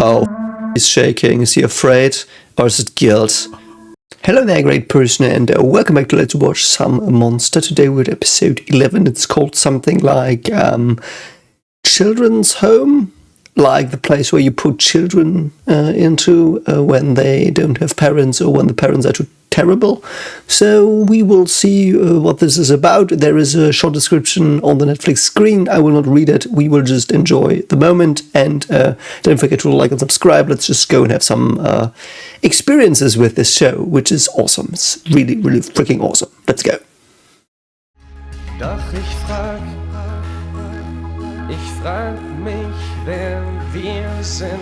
Oh, he's shaking. Is he afraid? Or is it guilt? Hello there, great person, and welcome back to Let's Watch Some Monster. Today we're at episode 11. It's called something like Children's Home, like the place where you put children into when they don't have parents or when the parents are too terrible. So we will see what this is about. There is a short description on the Netflix screen. I will not read it. We will just enjoy the moment, and don't forget to like and subscribe. Let's just go and have some experiences with this show, which is awesome. It's really, really freaking awesome. Let's go. Doch ich frag mich, wer wir sind.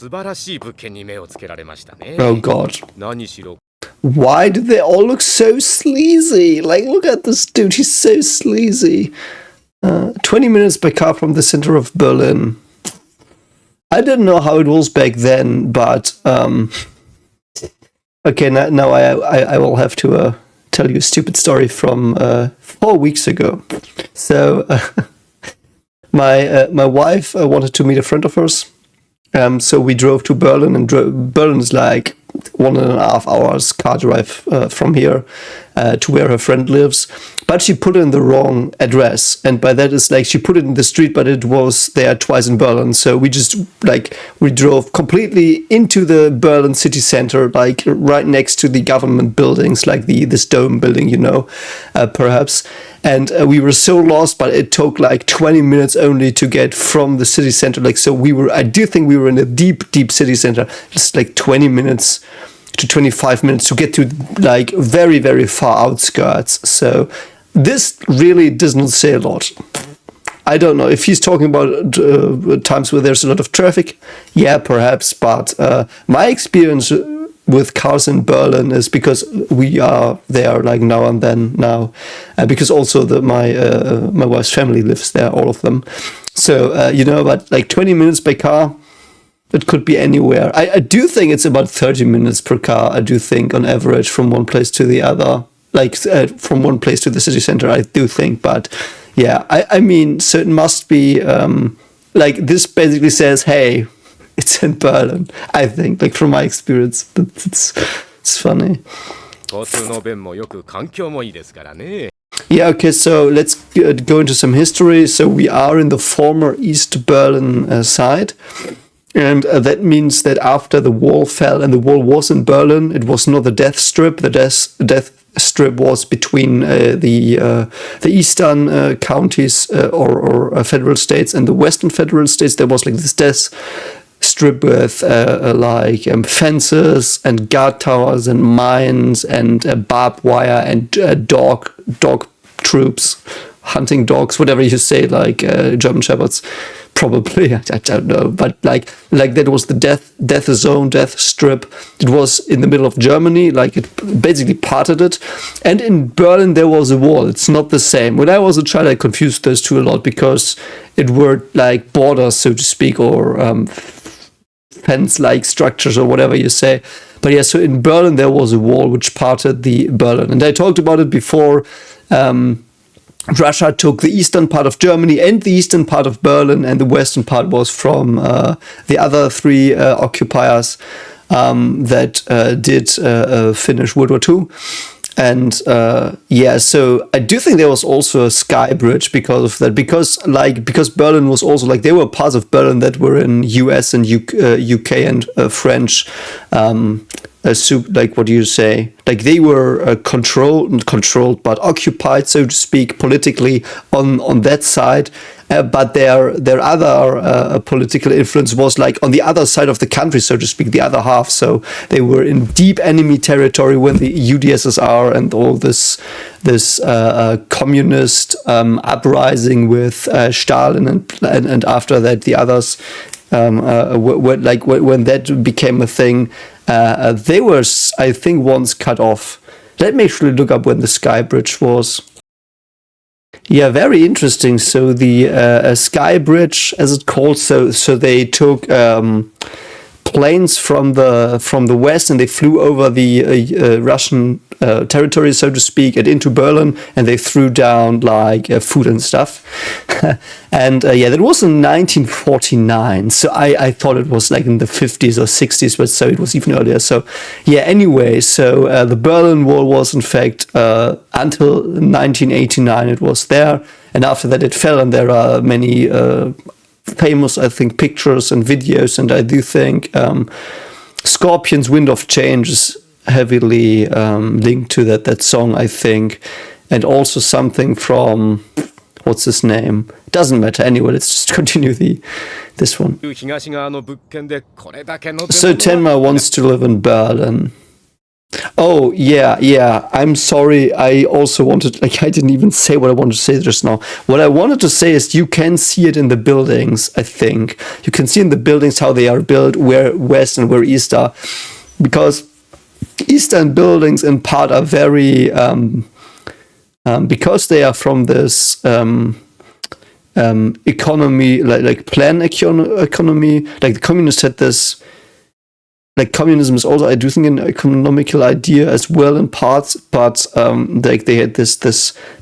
Oh god. Why do they all look so sleazy? Like, look at this dude, he's so sleazy. 20 minutes by car from the center of Berlin. I didn't know how it was back then, but okay, now I will have to tell you a stupid story from 4 weeks ago. So my wife wanted to meet a friend of hers. So we drove to Berlin, and Berlin is like 1.5 hours car drive from here to where her friend lives. But she put in the wrong address, and by that is like she put it in the street, but it was there twice in Berlin. So we just we drove completely into the Berlin city center, like right next to the government buildings, like this dome building, perhaps. And we were so lost, but it took like 20 minutes only to get from the city center. I do think we were in a deep, deep city center. Just like 20 minutes to 25 minutes to get to like very, very far outskirts. So this really does not say a lot. I don't know if he's talking about times where there's a lot of traffic. Yeah, perhaps. But my experience with cars in Berlin is because we are there like now and then now, because also my wife's family lives there, all of them. So but like 20 minutes by car, it could be anywhere. I do think it's about 30 minutes per car. I do think on average from one place to the other, like from one place to the city center. I do think, but yeah, I mean, so it must be like this basically says, hey, it's in Berlin, I think, like from my experience. It's funny. Yeah, okay, so let's go into some history. So we are in the former East Berlin side. And that means that after the wall fell, and the wall was in Berlin, it was not the death strip. The death strip was between the eastern counties or federal states and the western federal states. There was like this death strip with fences and guard towers and mines and barbed wire and dog troops, hunting dogs, whatever you say, like German shepherds, probably. I don't know, but like that was the death zone, death strip. It was in the middle of Germany, like it basically parted it. And in Berlin there was a wall. It's not the same. When I was a child, I confused those two a lot because it were like borders, so to speak, or fence-like structures or whatever you say. But yeah, so in Berlin there was a wall which parted the Berlin, and I talked about it before. Russia took the eastern part of Germany and the eastern part of Berlin, and the western part was from the other three occupiers that did finish World War II. And so I do think there was also a sky bridge because of that, because Berlin was also like, there were parts of Berlin that were in US and UK and French, like, what do you say? Like they were controlled, but occupied, so to speak, politically on that side. But their other political influence was like on the other side of the country, so to speak, the other half. So they were in deep enemy territory when the UdSSR and all this communist uprising with Stalin and after that the others, when that became a thing, they were, I think, once cut off. Let me actually look up when the Sky Bridge was. Yeah, very interesting. So the Sky Bridge, as it's called, so they took planes from the west and they flew over the Russian territory, so to speak, and into Berlin, and they threw down like food and stuff. And yeah, that was in 1949. So I thought it was like in the 50s or 60s, but so it was even earlier. So yeah, anyway, so the Berlin Wall was in fact until 1989 it was there, and after that it fell, and there are many famous, I think, pictures and videos, and I do think Scorpions' Wind of Change is heavily linked to that song, I think, and also something from, what's his name? Doesn't matter. Anyway, let's just continue this one. So Tenma wants to live in Berlin. Oh, yeah. I'm sorry. I also wanted, I didn't even say what I wanted to say just now. What I wanted to say is you can see it in the buildings, I think. You can see in the buildings how they are built, where west and where east are. Because Eastern buildings in part are very, because they are from this economy, like plan economy, like the communists had this. Like communism is also, I do think, an economical idea as well in parts, but like they had this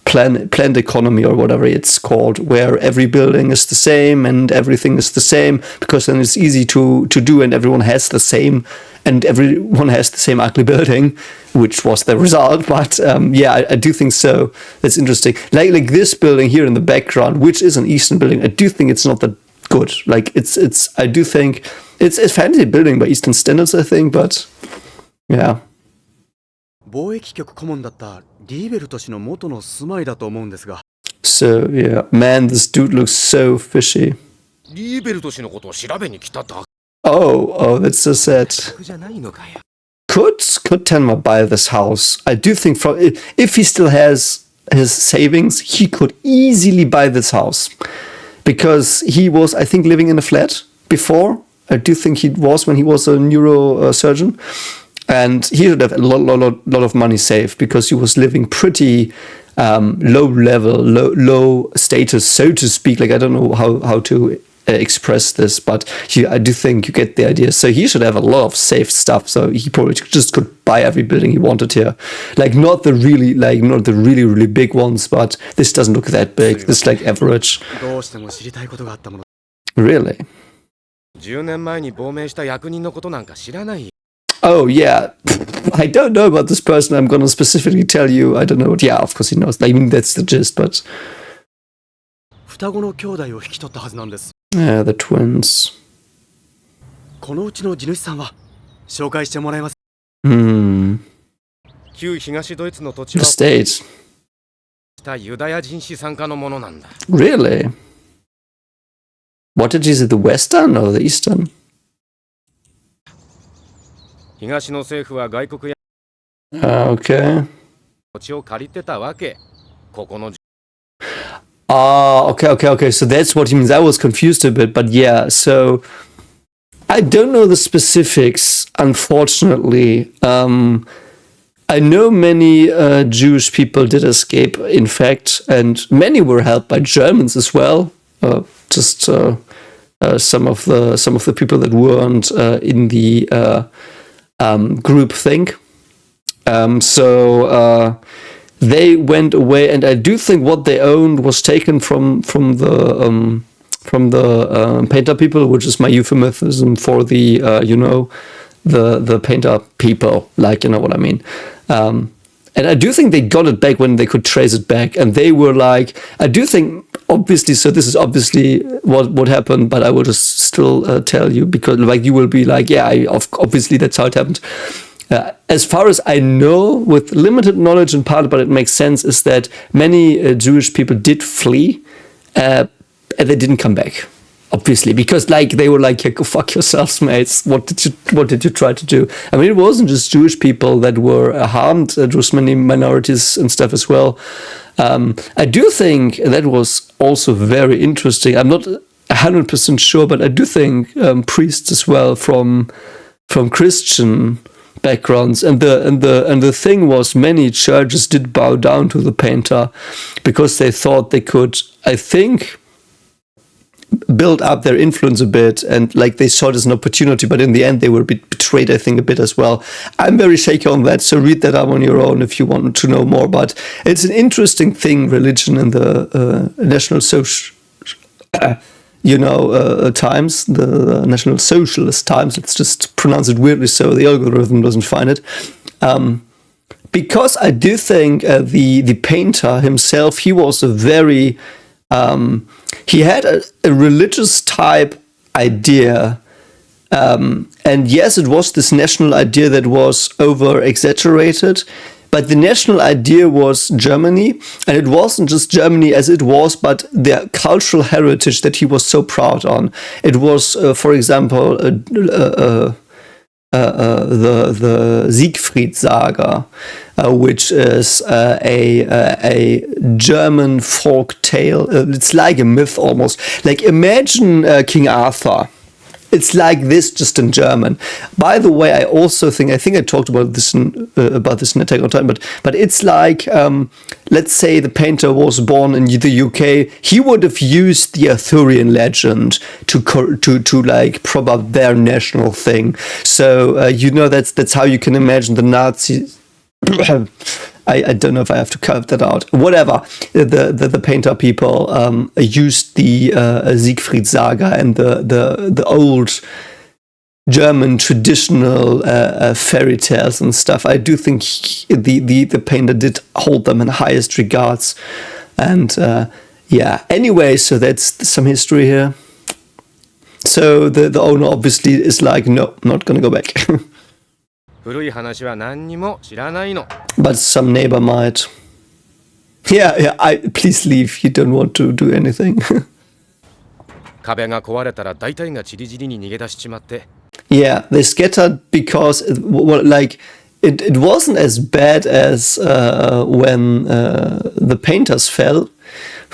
planned economy or whatever it's called, where every building is the same and everything is the same, because then it's easy to do, and everyone has the same, and everyone has the same ugly building, which was the result. But yeah, I do think so. That's interesting. Like this building here in the background, which is an Eastern building, I do think it's not that good. Like it's I do think it's a fancy building by Eastern standards, I think, but yeah. 貿易局顧問だったリーベルト氏の元の住まいだと思うんですが。 So yeah, man, this dude looks so fishy. リーベルト氏のことを調べに来ただ。Oh, that's so sad. じゃないのかよ。Could Tenma buy this house? I do think if he still has his savings, he could easily buy this house. Because he was, I think, living in a flat before. I do think he was when he was a neurosurgeon. And he would have a lot of money saved, because he was living pretty low level, low status, so to speak. Like, I don't know how to express this, but I do think you get the idea. So he should have a lot of saved stuff. So he probably just could buy every building he wanted here. Like not the really big ones, but this doesn't look that big. This is like average. Really? 10年前に亡命した役人のことなんか知らないよ。 Oh yeah, I don't know about this person. I'm gonna specifically tell you. I don't know. Yeah, of course he knows. I mean, that's the gist, but 双子の兄弟を引き取ったはずなんです。 yeah, the twins. このうちの地主さんは紹介してもらえます。旧東ドイツの土地 The は state. したユダヤ人資産家のものなんだ。 Really? What did you say? The Western or the Eastern? 東の政府は外国や Okay. 土地を借りてたわけ。ここの Okay. So that's what he means. I was confused a bit, but yeah. So I don't know the specifics, unfortunately. I know many Jewish people did escape, in fact, and many were helped by Germans as well. Some of the people that weren't in the group think. So they went away, and I do think what they owned was taken from the painter people, which is my euphemism for the the painter people, like, you know what I mean. And I do think they got it back when they could trace it back, and they were like, I do think, obviously, so this is obviously what happened, but I will just still tell you, because like you will be like, yeah, obviously that's how it happened. As far as I know, with limited knowledge in part, but it makes sense, is that many Jewish people did flee, and they didn't come back. Obviously, because like they were like, yeah, go fuck yourselves, mates. What did you try to do? I mean, it wasn't just Jewish people that were harmed. There was many minorities and stuff as well. I do think that was also very interesting. I'm not 100% sure, but I do think priests as well from Christian backgrounds, and the thing was, many churches did bow down to the painter because they thought they could, I think, build up their influence a bit, and like they saw it as an opportunity, but in the end they were betrayed, I think, a bit as well. I'm very shaky on that, so read that up on your own if you want to know more. But it's an interesting thing, religion in the National Social times, the National Socialist times. Let's just pronounce it weirdly so the algorithm doesn't find it. Because I do think the painter himself, he was a very he had a religious type idea, and yes, it was this national idea that was over exaggerated, but the national idea was Germany, and it wasn't just Germany as it was, but the cultural heritage that he was so proud on. It was, for example, the Siegfried Saga, which is a German folk tale. It's like a myth almost. Like, imagine King Arthur. It's like this, just in German. By the way, I think I talked about this in Attack on Titan, but it's like, let's say the painter was born in the UK, he would have used the Arthurian legend to like prop up their national thing. So that's how you can imagine the Nazis. I don't know if I have to cut that out. Whatever. The painter people used the Siegfried Saga and the old German traditional fairy tales and stuff. I do think the painter did hold them in highest regards. And anyway, so that's some history here. So the owner obviously is like, no, not gonna go back. But some neighbor might. Yeah, please leave. You don't want to do anything. Yeah, they scattered because it wasn't as bad as when the painters fell.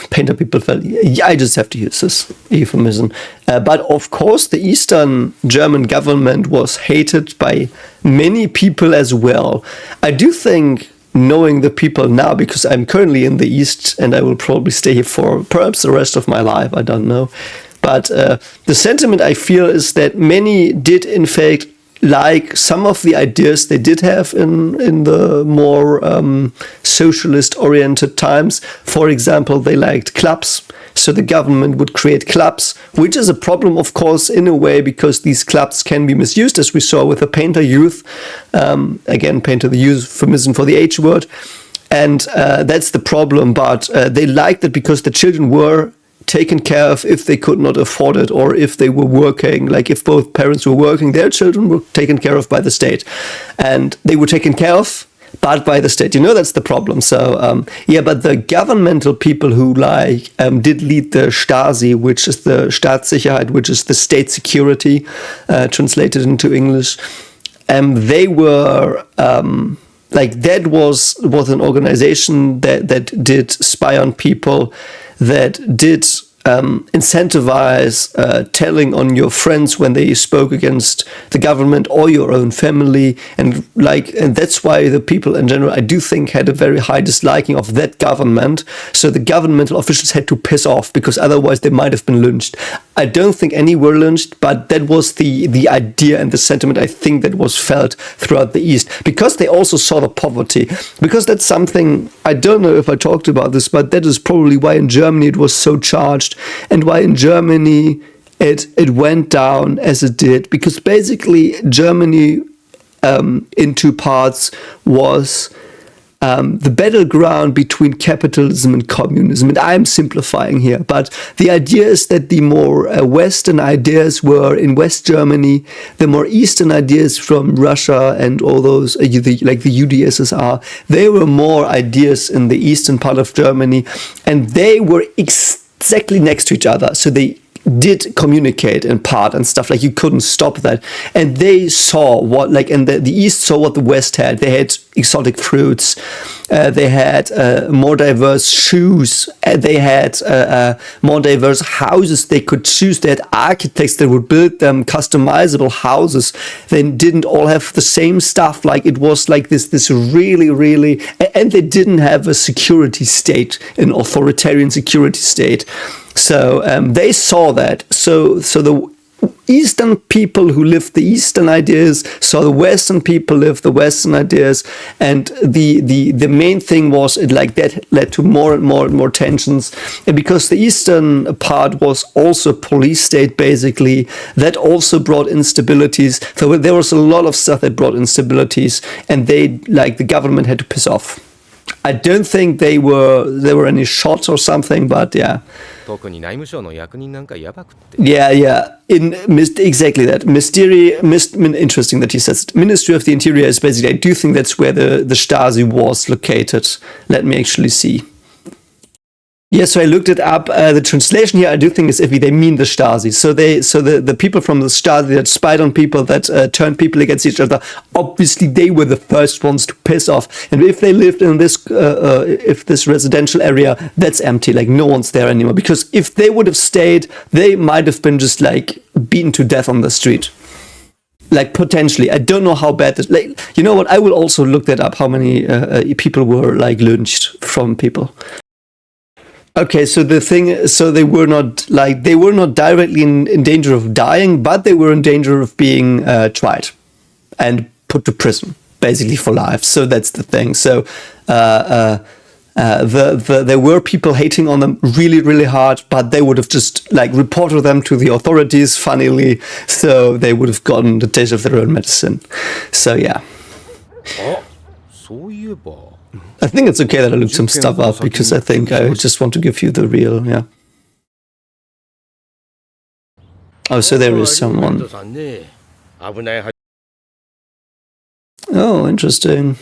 Painter people fell. Yeah, I just have to use this euphemism. But of course, the Eastern German government was hated by many people as well. I do think, knowing the people now, because I'm currently in the East and I will probably stay here for perhaps the rest of my life, I don't know. But the sentiment I feel is that many did, in fact, like some of the ideas they did have in the more socialist-oriented times. For example, they liked clubs, so the government would create clubs, which is a problem, of course, in a way, because these clubs can be misused, as we saw with the painter youth. Again, painter, the euphemism for the H word. And that's the problem, but they liked it because the children were taken care of if they could not afford it, or if they were working, like if both parents were working, their children were taken care of by the state, and they were taken care of but by the state. That's the problem. So but the governmental people who did lead the Stasi, which is the Staatssicherheit, which is the state security, translated into English, they were that was an organization that did spy on people, that did incentivize telling on your friends when they spoke against the government or your own family, and that's why the people in general, I do think, had a very high disliking of that government. So the governmental officials had to piss off, because otherwise they might have been lynched. I don't think any were lynched, but that was the idea and the sentiment, I think, that was felt throughout the East, because they also saw the poverty. Because that's something, I don't know if I talked about this, but that is probably why in Germany it was so charged, and why in Germany it went down as it did, because basically Germany in two parts was the battleground between capitalism and communism. And I'm simplifying here, but the idea is that the more Western ideas were in West Germany, the more Eastern ideas from Russia and all those, like the UdSSR, they were more ideas in the eastern part of Germany, and they were exactly next to each other. So they did communicate in part and stuff. Like, you couldn't stop that. And they saw what, like, and the East saw what the West had. They had exotic fruits. They had more diverse shoes. They had more diverse houses they could choose. They had architects that would build them customizable houses. They didn't all have the same stuff. Like, it was like this really, really, and they didn't have a security state, an authoritarian security state. So they saw that. So the Eastern people who lived the Eastern ideas saw the Western people live the Western ideas, and the main thing was it, like, that led to more and more tensions. And because the Eastern part was also a police state, basically, that also brought instabilities. So there was a lot of stuff that brought instabilities, and they, like, the government had to piss off. I don't think there were any shots or something, but yeah. Yeah. Exactly that. Interesting that he says it. Ministry of the Interior is basically, I do think that's where the Stasi was located. Let me actually see. Yeah, so I looked it up. The translation here, I do think, is iffy. They mean the Stasi. So the people from the Stasi that spied on people, that turned people against each other, obviously they were the first ones to piss off. And if they lived in this residential area, that's empty. Like, no one's there anymore. Because if they would have stayed, they might have been just, like, beaten to death on the street. Like, potentially. I don't know how bad this... Like, you know what? I will also look that up, how many people were, like, lynched from people. Okay, so they were not directly in danger of dying, but they were in danger of being tried and put to prison, basically for life. So that's the thing. So there were people hating on them really, really hard, but they would have just, like, reported them to the authorities, funnily, so they would have gotten the taste of their own medicine. So yeah. I think it's okay that I looked some stuff up, because I think I just want to give you the real, yeah. Oh, so there is someone. Oh, interesting.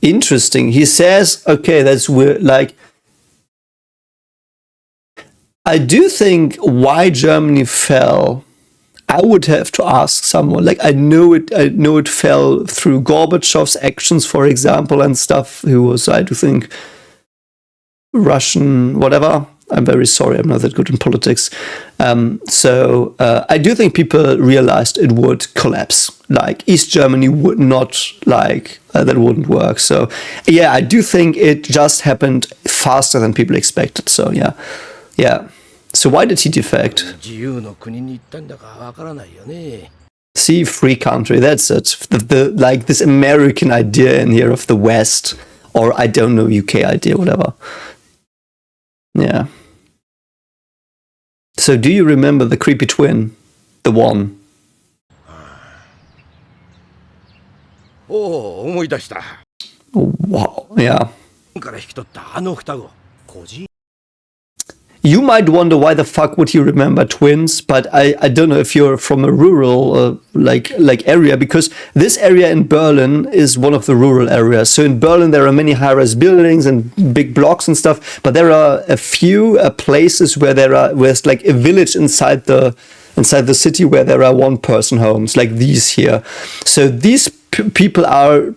Interesting. He says, okay, that's weird. Like, I do think why Germany fell, I would have to ask someone. Like, I know it fell through Gorbachev's actions, for example, and stuff, who was, I do think, Russian, whatever. I'm very sorry, I'm not that good in politics. So I do think people realized it would collapse. Like, East Germany would not, like, that wouldn't work. So yeah, I do think it just happened faster than people expected. So yeah. So why did he defect? See, free country, that's it. The like, this American idea in here of the West, or I don't know, UK idea, whatever. Yeah. So do you remember the creepy twin? The one? Oh, wow, yeah. You might wonder why the fuck would he remember twins, but I don't know if you're from a rural like area, because this area in Berlin is one of the rural areas. So in Berlin there are many high-rise buildings and big blocks and stuff, but there are a few places where there's like a village inside the city where there are one-person homes, like these here. So these people are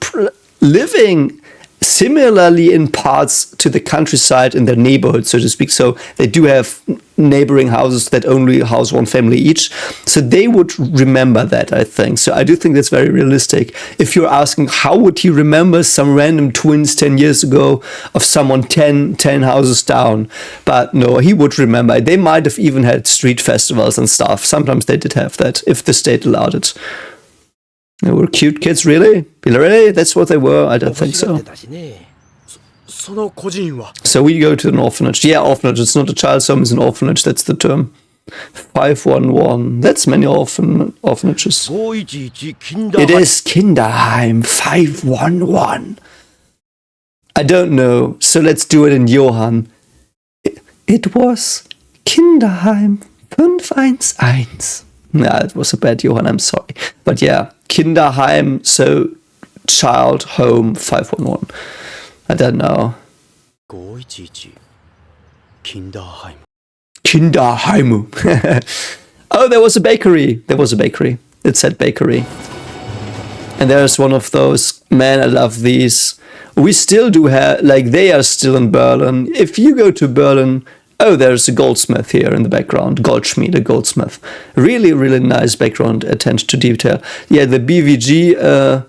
living similarly in parts to the countryside in their neighborhood, so to speak. So they do have neighboring houses that only house one family each. So they would remember that, I think. So I do think that's very realistic. If you're asking, how would he remember some random twins 10 years ago of someone 10 houses down? But no, he would remember. They might have even had street festivals and stuff. Sometimes they did have that, if the state allowed it. They were cute kids, really? Really? That's what they were? I don't think so. So we go to an orphanage. Yeah, orphanage. It's not a child's home, it's an orphanage. That's the term. 511. That's many orphanages. It is Kinderheim 511. I don't know. So let's do it in Johan. It was Kinderheim 511. Yeah, it was a bad Johan, I'm sorry. But yeah, Kinderheim, so child home 511. I don't know. Kinderheim. Kinderheim. Oh, there was a bakery. There was a bakery. It said bakery. And there's one of those, man, I love these. We still do have, like, they are still in Berlin. If you go to Berlin, oh, there's a goldsmith here in the background. Goldschmied, a goldsmith. Really, really nice background, attention to detail. Yeah, the BVG,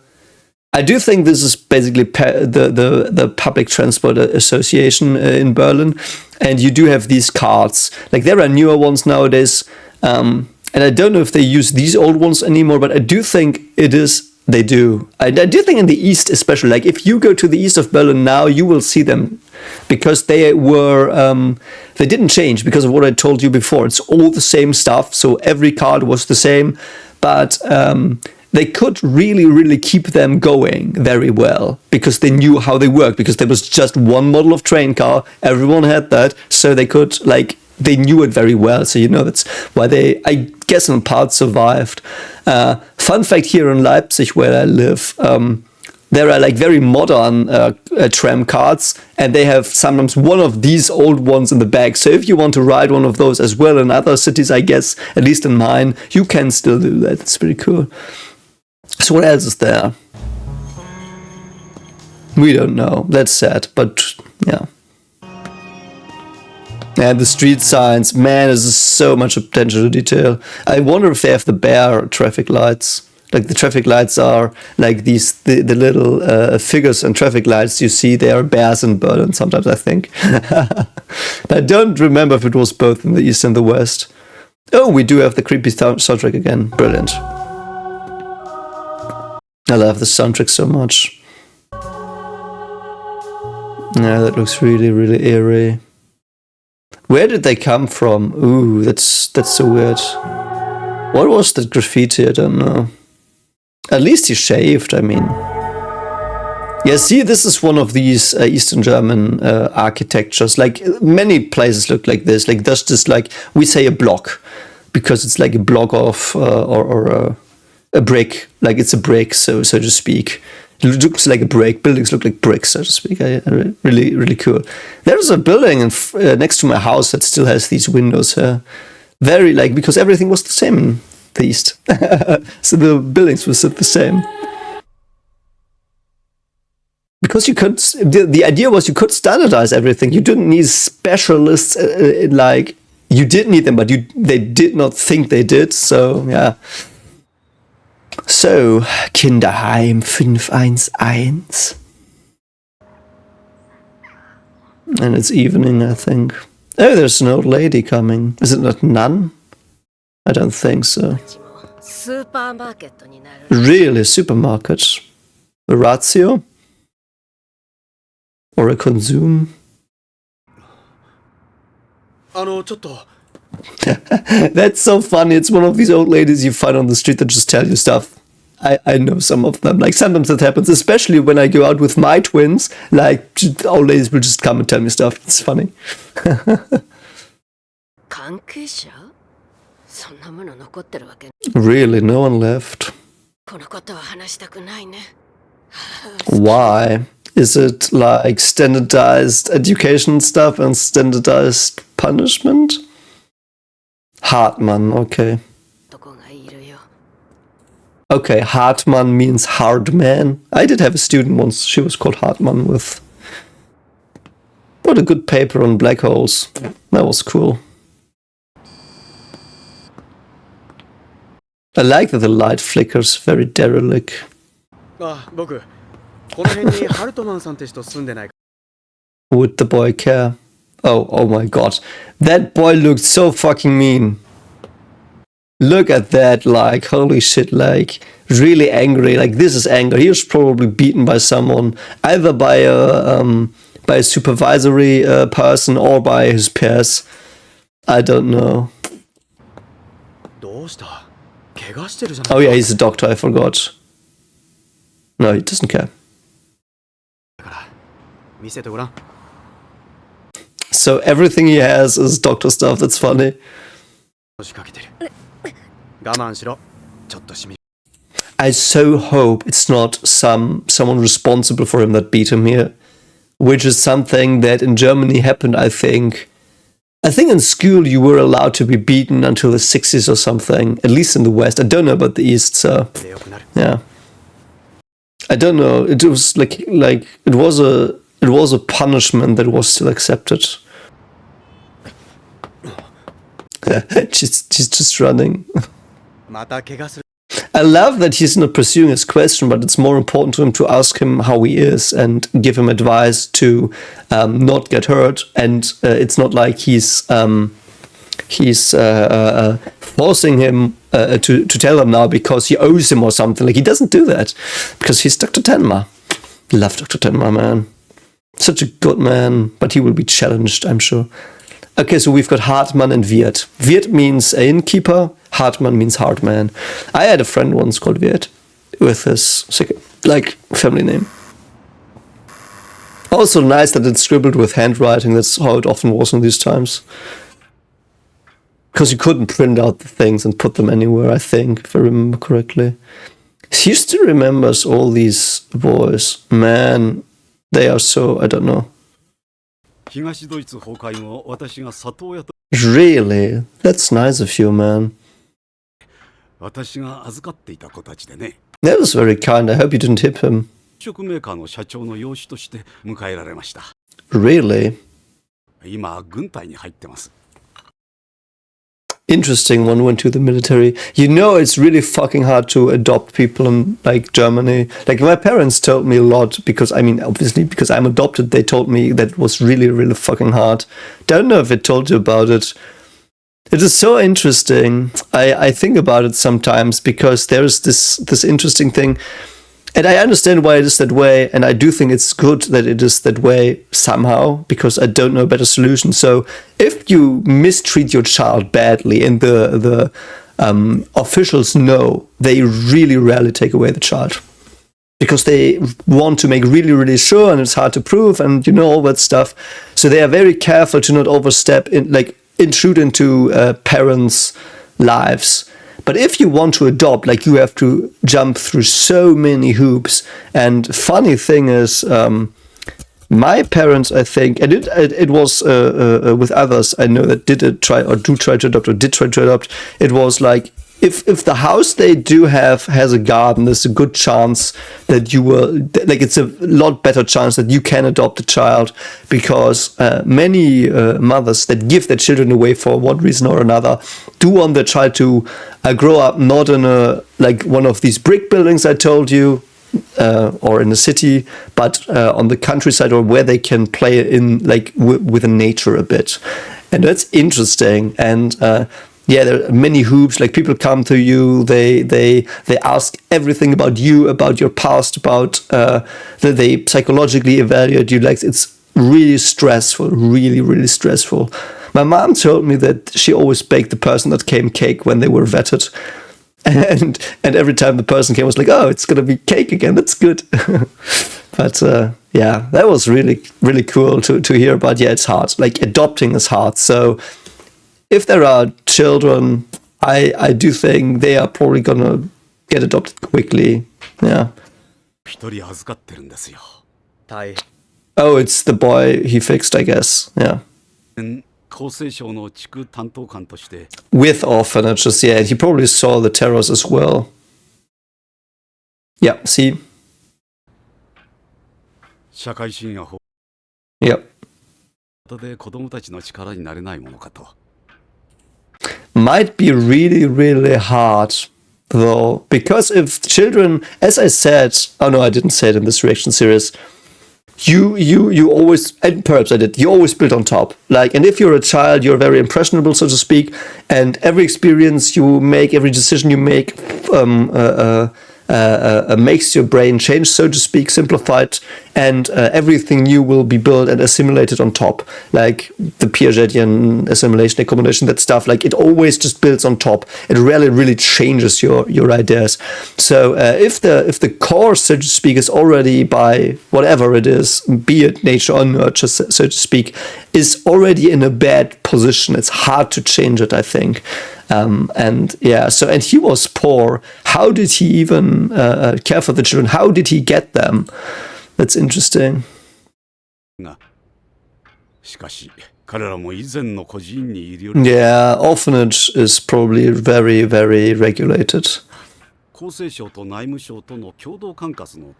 I do think this is basically the Public Transport Association in Berlin. And you do have these cards. Like, there are newer ones nowadays. And I don't know if they use these old ones anymore, but I do think it is. They do. I do think in the East especially, like if you go to the east of Berlin now, you will see them because they were, they didn't change because of what I told you before. It's all the same stuff. So every card was the same, but they could really, really keep them going very well because they knew how they worked, because there was just one model of train car. Everyone had that. So they could, like, they knew it very well. So, you know, that's why they, I guess, in part survived. Fun fact, here in Leipzig, where I live, there are like very modern tram cards, and they have sometimes one of these old ones in the back. So if you want to ride one of those as well in other cities, I guess, at least in mine, you can still do that. It's pretty cool. So what else is there? We don't know. That's sad, but yeah. And the street signs, man, there's so much attention to detail. I wonder if they have the bear traffic lights. Like the traffic lights are like these, the little figures and traffic lights you see. They are bears in Berlin sometimes, I think. I don't remember if it was both in the East and the West. Oh, we do have the creepy soundtrack again. Brilliant. I love the soundtrack so much. Yeah, that looks really, really eerie. Where did they come from? Ooh, that's so weird. What was that graffiti? I don't know. At least he shaved, I mean. Yeah, see, this is one of these Eastern German architectures. Like, many places look like this. Like, there's just, like, we say a block, because it's like a block of, or a brick. Like, it's a brick, so to speak. It looks like a brick. Buildings look like bricks, so to speak. Really, really cool. There's a building next to my house that still has these windows here. Very, like, because everything was the same in the East. So the buildings were the same. Because you could, the idea was you could standardize everything. You didn't need specialists, like, you did need them, but they did not think they did, so, yeah. So, Kinderheim 511. And it's evening, I think. Oh, there's an old lady coming. Is it not a nun? I don't think so. Really, supermarket? A ratio? Or a consume? That's so funny. It's one of these old ladies you find on the street that just tell you stuff. I know some of them. Like, sometimes that happens, especially when I go out with my twins. Like, old ladies will just come and tell me stuff. It's funny. Really, no one left. Why? Is it like standardized education stuff and standardized punishment? Hartmann, okay. Okay, Hartmann means hard man. I did have a student once, she was called Hartmann with... What a good paper on black holes. That was cool. I like that the light flickers, very derelict. Would the boy care? Oh my god. That boy looked so fucking mean. Look at that, like, holy shit, like, really angry. Like, this is anger. He was probably beaten by someone, either by a supervisory person or by his peers. I don't know. Oh yeah, he's a doctor, I forgot. No, he doesn't care. So everything he has is doctor stuff, that's funny. I so hope it's not someone responsible for him that beat him here. Which is something that in Germany happened, I think, I think in school you were allowed to be beaten until the 60s or something, at least in the West. I don't know about the East, so yeah. I don't know. It was like it was a punishment that was still accepted. she's just running. I love that he's not pursuing his question, but it's more important to him to ask him how he is and give him advice to not get hurt. And it's not like he's forcing him to tell him now because he owes him or something. Like, he doesn't do that because he's Dr. Tenma. Love Dr. Tenma, man. Such a good man, but he will be challenged, I'm sure. Okay, so we've got Hartmann and Wirt. Wirt means innkeeper. Hartmann means hard man. I had a friend once called Wirt with his family name. Also nice that it's scribbled with handwriting. That's how it often was in these times. Because you couldn't print out the things and put them anywhere, I think, if I remember correctly. He still remembers all these boys. Man, they are so, I don't know. Really? That's nice of you, man. That was very kind. I hope you didn't hit him. Really? Interesting, one went to the military. You know, it's really fucking hard to adopt people in, like, Germany. Like, my parents told me a lot because, I mean, obviously, because I'm adopted, they told me that it was really, really fucking hard. Don't know if it told you about it. It is so interesting. I think about it sometimes because there is this interesting thing. And I understand why it is that way, and I do think it's good that it is that way somehow, because I don't know a better solution. So if you mistreat your child badly, and the officials know, they really rarely take away the child. Because they want to make really, really sure, and it's hard to prove, and you know, all that stuff. So they are very careful to not overstep, intrude into parents' lives. But if you want to adopt, like, you have to jump through so many hoops. And funny thing is, my parents, I think, and it was with others I know that did try to adopt. It was like, if the house they do have has a garden, there's a good chance that you will, like, it's a lot better chance that you can adopt a child, because many mothers that give their children away for one reason or another do want their child to grow up not in one of these brick buildings I told you, or in the city, but on the countryside, or where they can play in, like, with nature a bit. And that's interesting. And yeah, there are many hoops. Like, people come to you, they ask everything about you, about your past, about they psychologically evaluate you. Like, it's really stressful, really, really stressful. My mom told me that she always baked the person that came cake when they were vetted. And every time the person came, was like, oh, it's gonna be cake again. That's good. But yeah, that was really, really cool to hear about. Yeah, it's hard. Like, adopting is hard. So if there are children, I do think they are probably gonna get adopted quickly. Yeah. Oh, it's the boy he fixed, I guess. Yeah. With orphanages, yeah. He probably saw the terrors as well. Yeah, see? Yep. Might be really, really hard, though, because if children, as I said, oh no, I didn't say it in this reaction series, you always, and perhaps I did, you always build on top. Like, and if you're a child, you're very impressionable, so to speak, and every experience you make, every decision you make, makes your brain change, so to speak, simplified, and everything new will be built and assimilated on top, like the Piagetian assimilation, accommodation, that stuff. Like, it always just builds on top. It rarely really changes your ideas. So if the core, so to speak, is already, by whatever it is, be it nature or nurture, so to speak, is already in a bad position, it's hard to change it, I think. And yeah, so, and he was poor. How did he even care for the children? How did he get them? That's interesting. 彼らも以前の孤児院にいるより Yeah, orphanage is probably very, very regulated. 厚生省と内務省との共同管轄の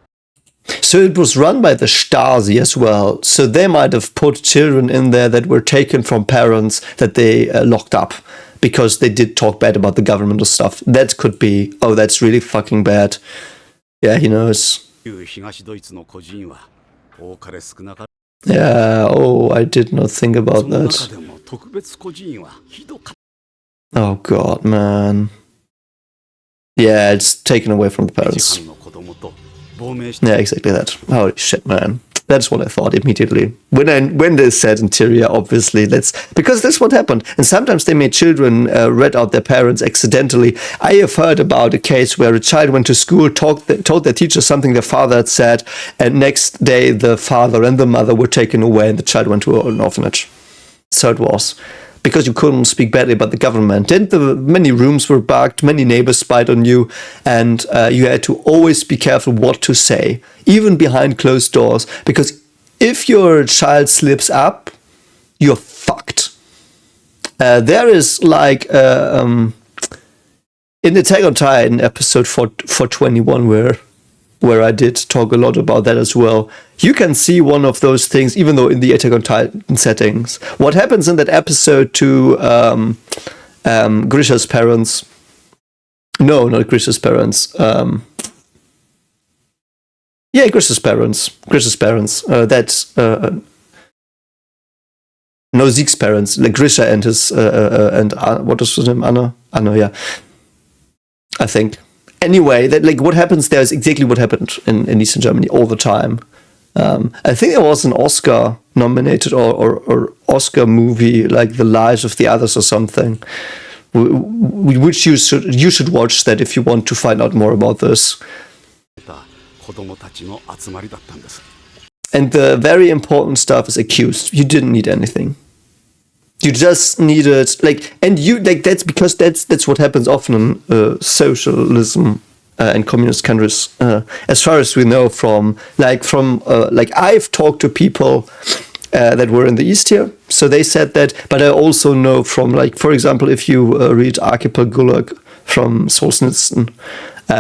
So it was run by the Stasi as well. So they might have put children in there that were taken from parents that they locked up because they did talk bad about the government or stuff. That could be, oh, that's really fucking bad. Yeah, he knows. 東ドイツの孤児院は多かれ少なか Yeah, oh, I did not think そ about の that. 中でも特別孤児院はひどかっ Oh god, man. Yeah, it's taken away from the た parents. 班の子供と亡命した Yeah, exactly that. Holy shit, man. That's what I thought immediately. When they said interior, obviously, because that's what happened. And sometimes they made children read out their parents accidentally. I have heard about a case where a child went to school, told their teacher something their father had said, and next day the father and the mother were taken away and the child went to an orphanage. So it was. Because you couldn't speak badly about the government. And many rooms were bugged, many neighbors spied on you, and you had to always be careful what to say, even behind closed doors. Because if your child slips up, you're fucked. There is like in Attack on Titan episode 421 where I did talk a lot about that as well. You can see one of those things, even though in the Attack on Titan settings. What happens in that episode to Grisha's parents? No, not Grisha's parents. Yeah, Grisha's parents. Grisha's parents. No, Zeke's parents. Like Grisha and his and what is his name? Anna. Anna, yeah. I think. Anyway, that like what happens there is exactly what happened in Eastern Germany all the time. I think there was an Oscar nominated or Oscar movie like The Lives of the Others or something, which you should watch that if you want to find out more about this. 子供たちの集まりだったんです And the very important stuff is accused. You didn't need anything. You just needed that's because that's what happens often in socialism and communist countries, as far as we know from I've talked to people that were in the East here, so they said that, but I also know from for example, if you read Archipel Gulag from Solzhenitsyn,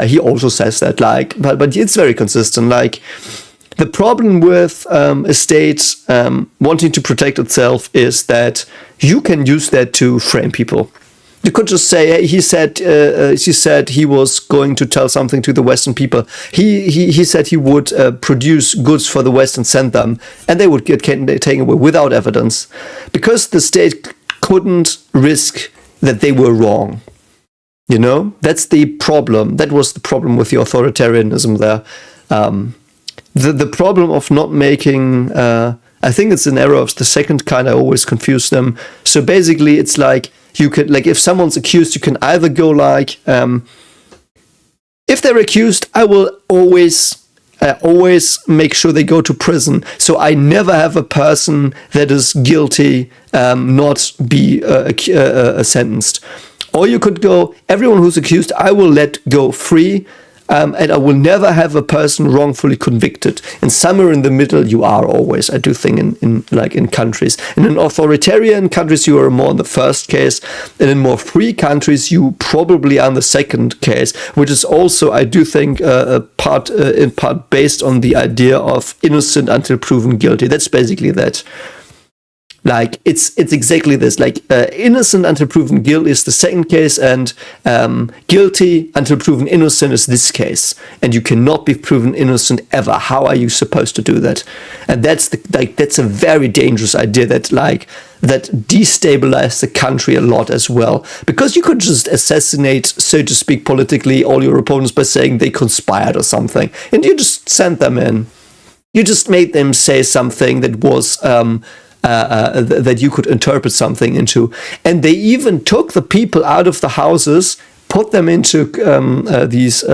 he also says that but it's very consistent. The problem with a state wanting to protect itself is that you can use that to frame people. You could just say she said he was going to tell something to the Western people. He said he would produce goods for the West and send them, and they would get taken away without evidence, because the state couldn't risk that they were wrong. You know, that's the problem. That was the problem with the authoritarianism there. The problem of not making, I think it's an error of the second kind. I always confuse them. So basically, it's like you could, if someone's accused, you can either go if they're accused, I will always make sure they go to prison. So I never have a person that is guilty not be sentenced. Or you could go, everyone who's accused, I will let go free. And I will never have a person wrongfully convicted. And somewhere in the middle, you are always, I do think, in countries. And in authoritarian countries, you are more in the first case. And in more free countries, you probably are in the second case, which is also, I do think, in part based on the idea of innocent until proven guilty. That's basically that. It's exactly this. Innocent until proven guilt is the second case, and guilty until proven innocent is this case. And you cannot be proven innocent ever. How are you supposed to do that? And that's that's a very dangerous idea that destabilized the country a lot as well. Because you could just assassinate, so to speak, politically all your opponents by saying they conspired or something, and you just sent them in. You just made them say something that was that you could interpret something into. And they even took the people out of the houses, put them into these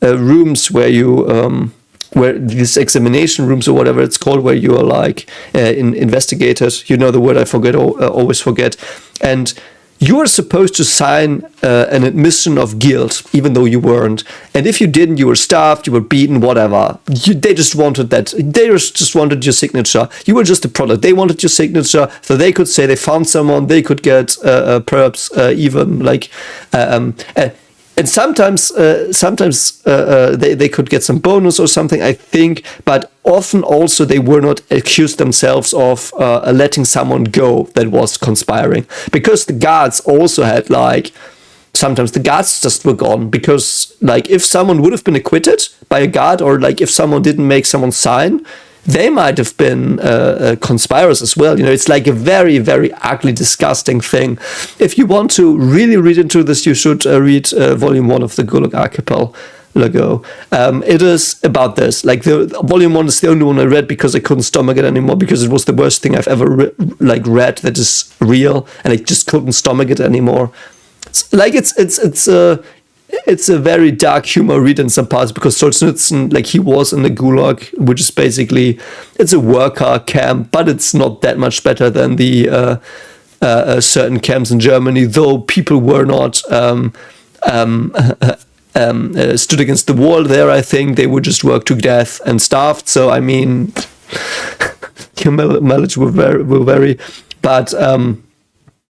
rooms where you, where these examination rooms or whatever it's called, where you are investigated. You know the word I always forget. And you were supposed to sign an admission of guilt, even though you weren't. And if you didn't, you were starved, you were beaten, whatever. They just wanted that. They just wanted your signature. You were just a product. They wanted your signature, so they could say they found someone. They could get perhaps even like. And sometimes they could get some bonus or something, I think, but often also they were not accused themselves of letting someone go that was conspiring. Because the guards also had, like, sometimes the guards just were gone. Because, like, if someone would have been acquitted by a guard, or, like, if someone didn't make someone sign, they might have been conspirators as well. You know, it's like a very, very ugly, disgusting thing. If you want to really read into this, you should read Volume 1 of the Gulag Archipelago. It is about this. Like, the Volume 1 is the only one I read because I couldn't stomach it anymore, because it was the worst thing I've ever read that is real, and I just couldn't stomach it anymore. It's a very dark humor read in some parts, because Solzhenitsyn, like, he was in the Gulag, which is basically, it's a worker camp, but it's not that much better than the certain camps in Germany, though people were not stood against the wall there. I think they would just work to death and starved. So, I mean, your mileage will vary, but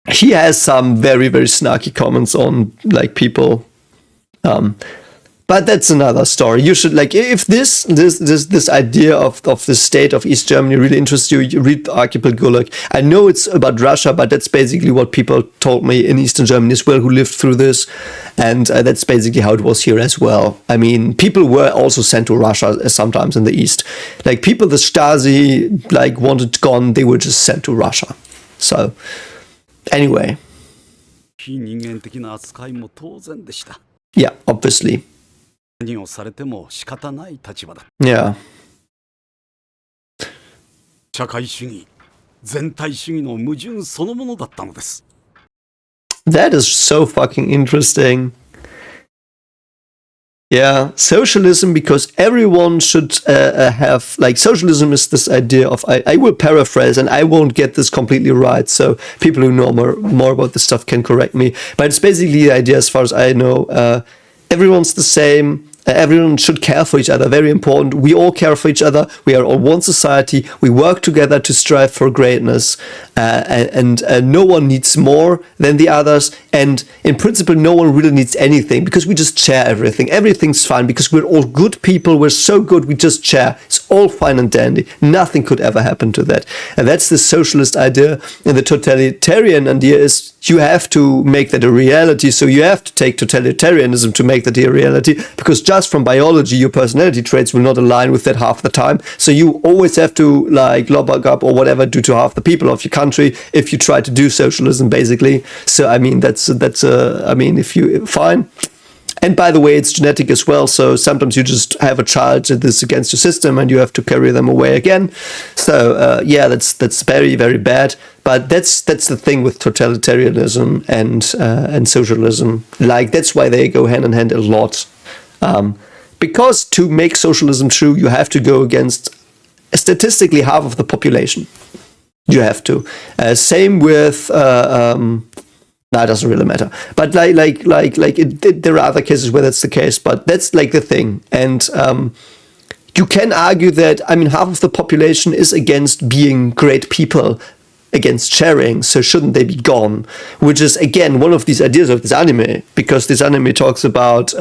he has some very, very snarky comments on, like, people. But that's another story. You should, like, if this idea of the state of East Germany really interests you, you read the Archipelago Gulag. I know it's about Russia, but that's basically what people told me in Eastern Germany as well, who lived through this, and that's basically how it was here as well. I mean, people were also sent to Russia sometimes in the East. Like, people the Stasi, like, wanted gone, they were just sent to Russia. So, anyway. 非人間的な扱いも当然でした。 Yeah, obviously. 何をされても仕方ない立場だ。 Yeah. 社会主義、全体主義の矛盾そのものだったのです。 That is so fucking interesting. Yeah, socialism, because everyone should have, like, socialism is this idea of, I will paraphrase and I won't get this completely right, so people who know more about this stuff can correct me, but it's basically the idea, as far as I know, everyone's the same. Everyone should care for each other. Very important. We all care for each other. We are all one society. We work together to strive for greatness. And no one needs more than the others. And in principle, no one really needs anything, because we just share everything. Everything's fine because we're all good people. We're so good. We just share. It's all fine and dandy. Nothing could ever happen to that. And that's the socialist idea. And the totalitarian idea is you have to make that a reality. So you have to take totalitarianism to make that a reality, because just from biology, your personality traits will not align with that half the time. So you always have to, like, lobby up or whatever, do to half the people of your country if you try to do socialism, basically. So, I mean, I mean, if you, fine. And by the way, it's genetic as well. So sometimes you just have a child that is against your system and you have to carry them away again. So yeah, that's very, very bad. But that's the thing with totalitarianism and socialism. Like, that's why they go hand in hand a lot. Because to make socialism true, you have to go against statistically half of the population. You have to. Same with. No, it doesn't really matter. But there are other cases where that's the case. But that's, like, the thing. And you can argue that, I mean, half of the population is against being great people, against sharing, so shouldn't they be gone? Which is, again, one of these ideas of this anime, because this anime talks about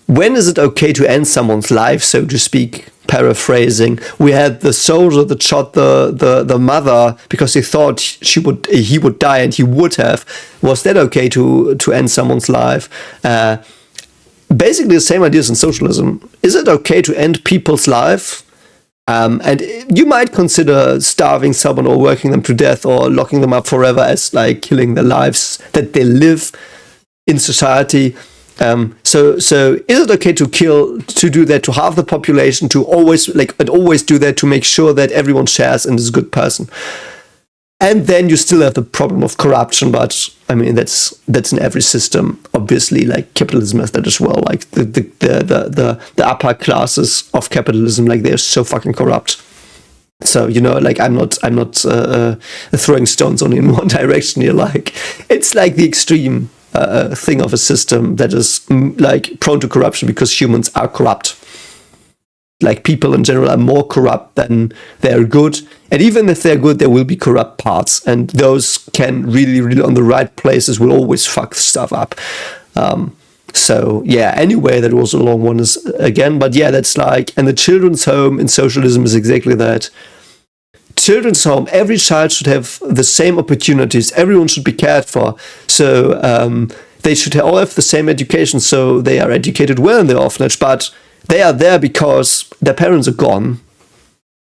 when is it okay to end someone's life, so to speak. Paraphrasing, we had the soldier that shot the mother because he thought he would die, and he would have. Was that okay to end someone's life? Basically the same ideas in socialism. Is it okay to end people's life? And you might consider starving someone or working them to death or locking them up forever as, like, killing their lives that they live in society. So is it okay to do that to half the population, to always do that, to make sure that everyone shares and is a good person? And then you still have the problem of corruption, but I mean, that's in every system, obviously. Like, capitalism has that as well. Like, the upper classes of capitalism, like, they're so fucking corrupt. So, like I'm not throwing stones only in one direction here. Like it's like the extreme thing of a system that is like prone to corruption because humans are corrupt. Like people in general are more corrupt than they're good. And even if they're good, there will be corrupt parts. And those can really, really on the right places will always fuck stuff up. So yeah, anyway, that was a long one again. But yeah, that's like, and the children's home in socialism is exactly that. Children's home, every child should have the same opportunities. Everyone should be cared for. So they should all have the same education. So they are educated well in the orphanage, but they are there because their parents are gone,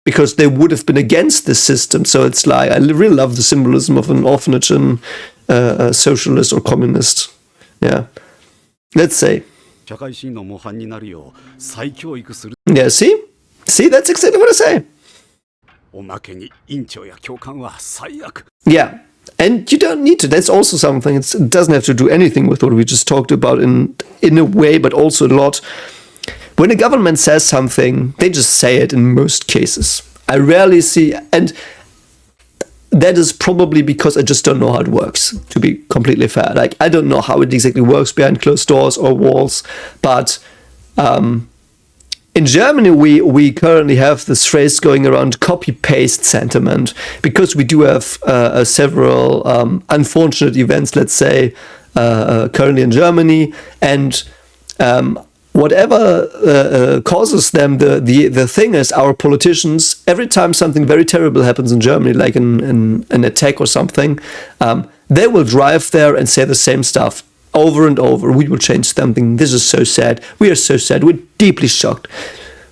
because they would have been against this system. So it's like, I really love the symbolism of an orphanage in a socialist or communist. Yeah. Let's say. Yeah, see? See, that's exactly what I say. Yeah. And you don't need to. That's also something. It doesn't have to do anything with what we just talked about in a way, but also a lot. When a government says something, they just say it in most cases. I rarely see, and that is probably because I just don't know how it works, to be completely fair. Like, I don't know how it exactly works behind closed doors or walls, but in Germany, we currently have this phrase going around, copy-paste sentiment, because we do have several unfortunate events, let's say, currently in Germany, and whatever causes them, the thing is, our politicians, every time something very terrible happens in Germany, like an attack or something, they will drive there and say the same stuff over and over. We will change something. This is so sad. We are so sad. We're deeply shocked.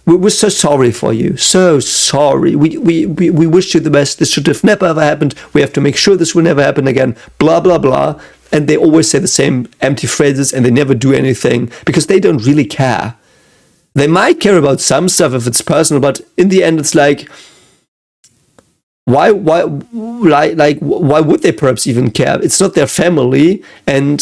We're so sorry for you. So sorry. We wish you the best. This should have never ever happened. We have to make sure this will never happen again. Blah, blah, blah. And they always say the same empty phrases and they never do anything because they don't really care. They might care about some stuff if it's personal, but in the end it's like, why would they perhaps even care? It's not their family, and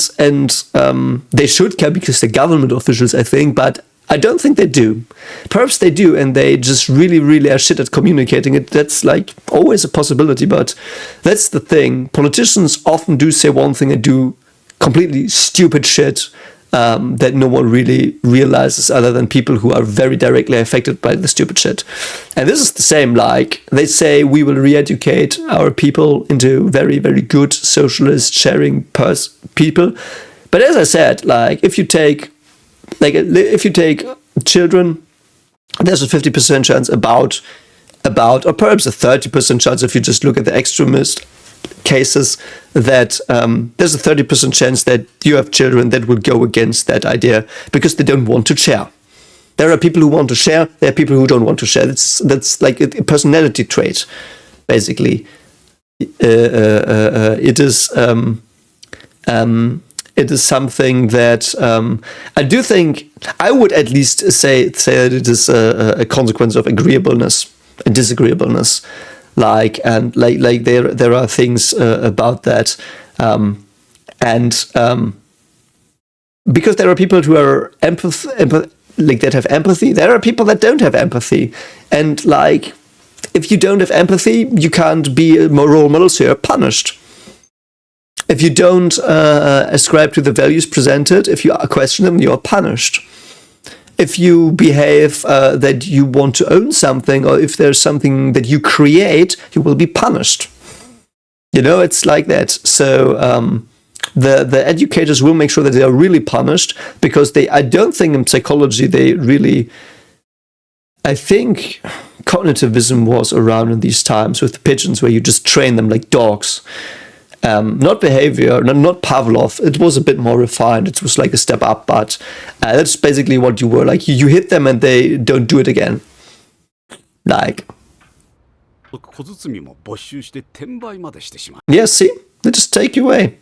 they should care because they're government officials, I think, but I don't think they do. Perhaps they do, and they just really, really are shit at communicating it. That's like always a possibility, but that's the thing. Politicians often do say one thing and do completely stupid shit that no one really realizes other than people who are very directly affected by the stupid shit. And this is the same, like, they say we will re-educate our people into very, very good socialist sharing people. But as I said, like, if you take children, there's a 50% chance about, or perhaps a 30% chance if you just look at the extremist cases, that there's a 30% chance that you have children that will go against that idea because they don't want to share. There are people who want to share, there are people who don't want to share. That's like a personality trait, basically. It is something that I do think I would at least say that it is a consequence of agreeableness and disagreeableness. Like there are things about that, because there are people who are that have empathy. There are people that don't have empathy, and like if you don't have empathy, you can't be a role model, so you're punished. If you don't ascribe to the values presented, if you question them, you're punished. If you behave that you want to own something, or if there's something that you create, you will be punished. You know, it's like that. So the educators will make sure that they are really punished, because I don't think in psychology they really, I think cognitivism was around in these times with the pigeons, where you just train them like dogs. Not behavior, not Pavlov. It was a bit more refined. It was like a step up, but that's basically what you were. Like you hit them and they don't do it again. Like, yeah, see, they just take you away.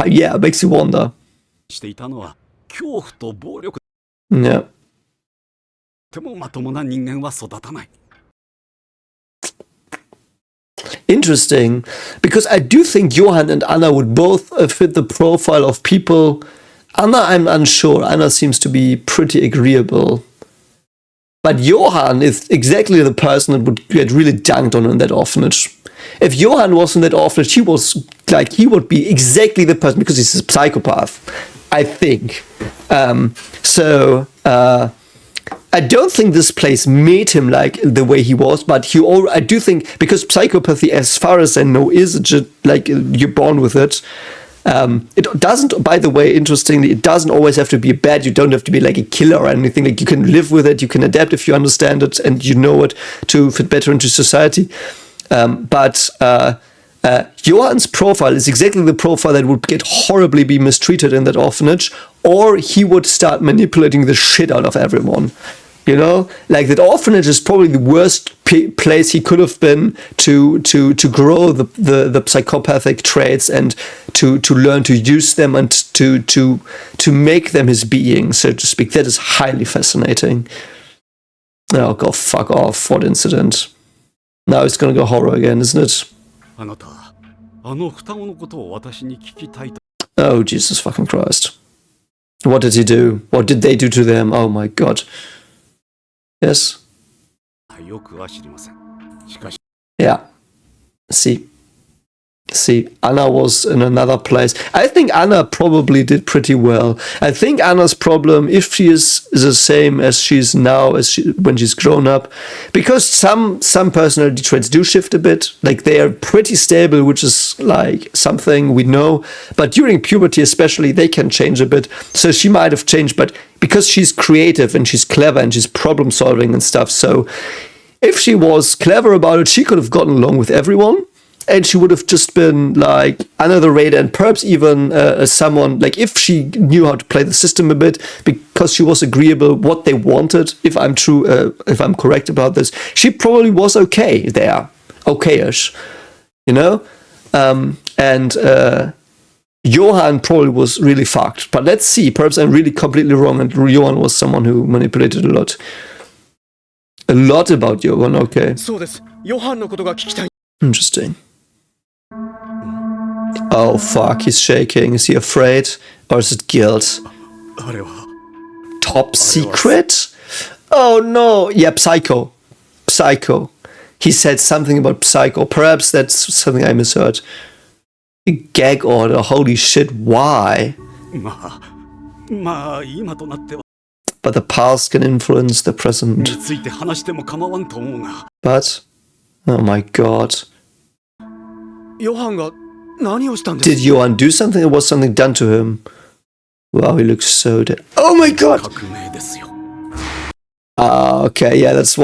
Yeah, it makes you wonder. Yeah. Interesting, because I do think Johan and Anna would both fit the profile of people. Anna, I'm unsure. Anna seems to be pretty agreeable. But Johan is exactly the person that would get really dunked on in that orphanage. If Johan was in that orphanage, he would be exactly the person, because he's a psychopath, I think. I don't think this place made him like the way he was, but I do think, because psychopathy, as far as I know, is just like you're born with it. It doesn't, by the way, interestingly, it doesn't always have to be bad. You don't have to be like a killer or anything. Like, you can live with it, you can adapt if you understand it and you know it to fit better into society. But Johan's profile is exactly the profile that would get horribly be mistreated in that orphanage, or he would start manipulating the shit out of everyone. You know, like, that orphanage is probably the worst place he could have been to grow the psychopathic traits and to learn to use them and to make them his being, so to speak. That is highly fascinating. Oh, go fuck off! What incident? Now it's gonna go horror again, isn't it? Oh, Jesus fucking Christ! What did he do? What did they do to them? Oh my God! Yes. Yeah. See, Anna was in another place. I think Anna probably did pretty well. I think Anna's problem, if she is the same as she's now, when she's grown up, because some personality traits do shift a bit. Like, they are pretty stable, which is like something we know. But during puberty, especially, they can change a bit. So she might have changed, but because she's creative and she's clever and she's problem solving and stuff. So if she was clever about it, she could have gotten along with everyone. And she would have just been like under the radar, and perhaps even someone, like, if she knew how to play the system a bit, because she was agreeable what they wanted. If I'm correct about this, she probably was okay there, okayish, you know. And Johan probably was really fucked. But let's see. Perhaps I'm really completely wrong, and Johan was someone who manipulated a lot. A lot about Johan. Okay. Interesting. Oh fuck, he's shaking. Is he afraid? Or is it guilt? Top secret? Oh no! Yeah, Psycho. He said something about Psycho. Perhaps that's something I misheard. A gag order, holy shit, why? But the past can influence the present. But, oh my God. Did Johan do something, or was something done to him? Wow, he looks so dead. Oh my God! Okay, yeah, that's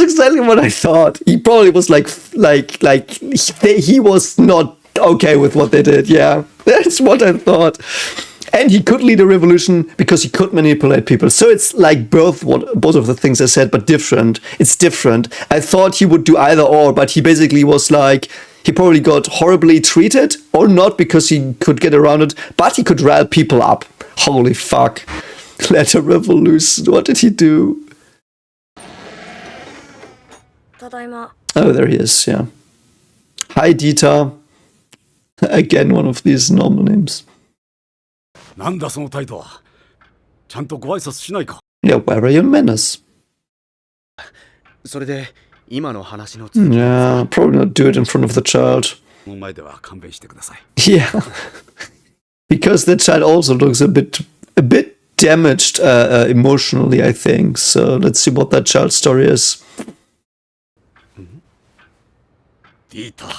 exactly what I thought. He probably was he was not okay with what they did. Yeah, that's what I thought. And he could lead a revolution because he could manipulate people. So it's like both of the things I said, but different. It's different. I thought he would do either or, but he basically was like, he probably got horribly treated, or not because he could get around it, but he could rile people up. Holy fuck. Led a revolution. What did he do? Oh, there he is, yeah. Hi, Dieter. Again, one of these normal names. Yeah, where are your manners? Yeah, probably not do it in front of the child. Yeah. Because the child also looks a bit damaged emotionally, I think. So let's see what that child's story is.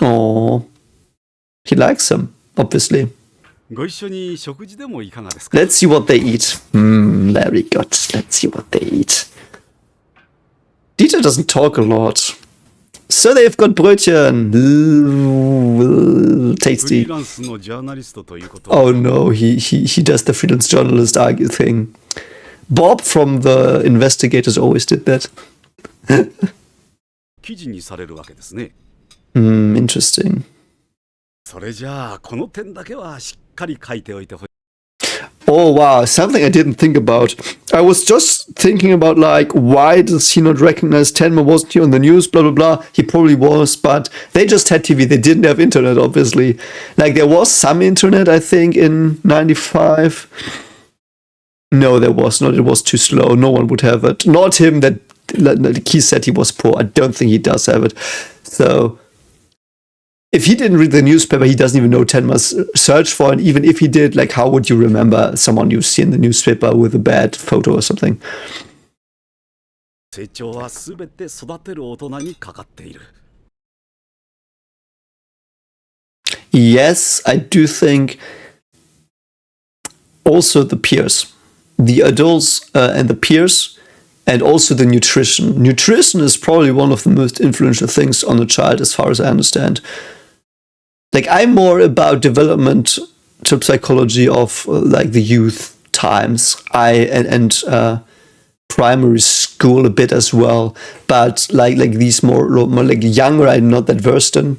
Oh, he likes him, obviously. Let's see what they eat. Very good. Let's see what they eat. Dieter doesn't talk a lot. So they've got Brötchen. Tasty. Oh no, he does the freelance journalist thing. Bob from the Investigators always did that. Interesting. Oh wow, something I didn't think about. I was just thinking about, like, why does he not recognize Tenma? Wasn't he on the news? Blah blah blah. He probably was, but they just had TV. They didn't have internet, obviously. Like, there was some internet, I think, in '95. No, there was not. It was too slow. No one would have it. Not him. That like he said he was poor. I don't think he does have it. So if he didn't read the newspaper, he doesn't even know Tenma's search for. And even if he did, like, how would you remember someone you see in the newspaper with a bad photo or something? 成長はすべて育てる大人にかかっている。 Yes, I do think also the peers, the adults and the peers, and also the nutrition. Nutrition is probably one of the most influential things on a child, as far as I understand. Like, I'm more about development to psychology of like the youth times. And primary school a bit as well, but like these more like younger, I'm not that versed in.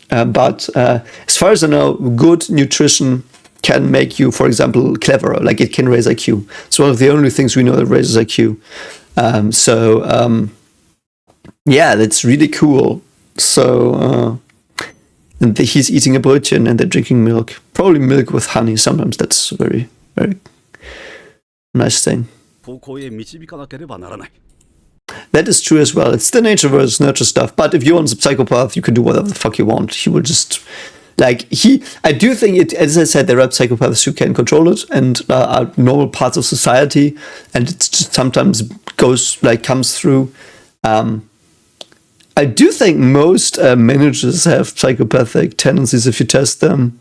But as far as I know, good nutrition can make you, for example, cleverer. Like, it can raise IQ. It's one of the only things we know that raises IQ. Yeah, that's really cool. So and he's eating a brötchen and they're drinking milk. Probably milk with honey. Sometimes that's a very, very nice thing. 方向へ導かなければならない。 That is true as well. It's the nature versus nurture stuff. But if you're on a psychopath, you can do whatever the fuck you want. He will just, like, I do think it, as I said, there are psychopaths who can control it and are normal parts of society. And it just sometimes comes through. I do think most managers have psychopathic tendencies if you test them.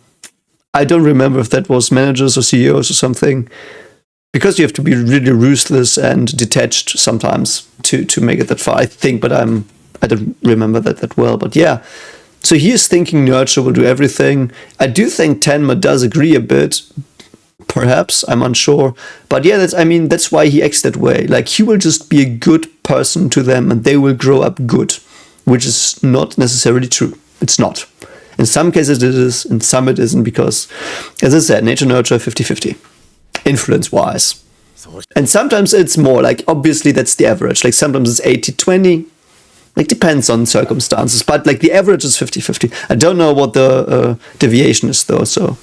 I don't remember if that was managers or CEOs or something. Because you have to be really ruthless and detached sometimes to make it that far, I think, but I don't remember that well. But yeah, so he is thinking nurture will do everything. I do think Tenma does agree a bit, perhaps, I'm unsure. But yeah, that's why he acts that way. Like, he will just be a good person to them and they will grow up good, which is not necessarily true. It's not. In some cases it is, in some it isn't, because, as I said, nature-nurture 50-50. Influence-wise. And sometimes it's more, like, obviously that's the average. Like, sometimes it's 80-20. Like, depends on circumstances. But, like, the average is 50-50. I don't know what the deviation is, though, so...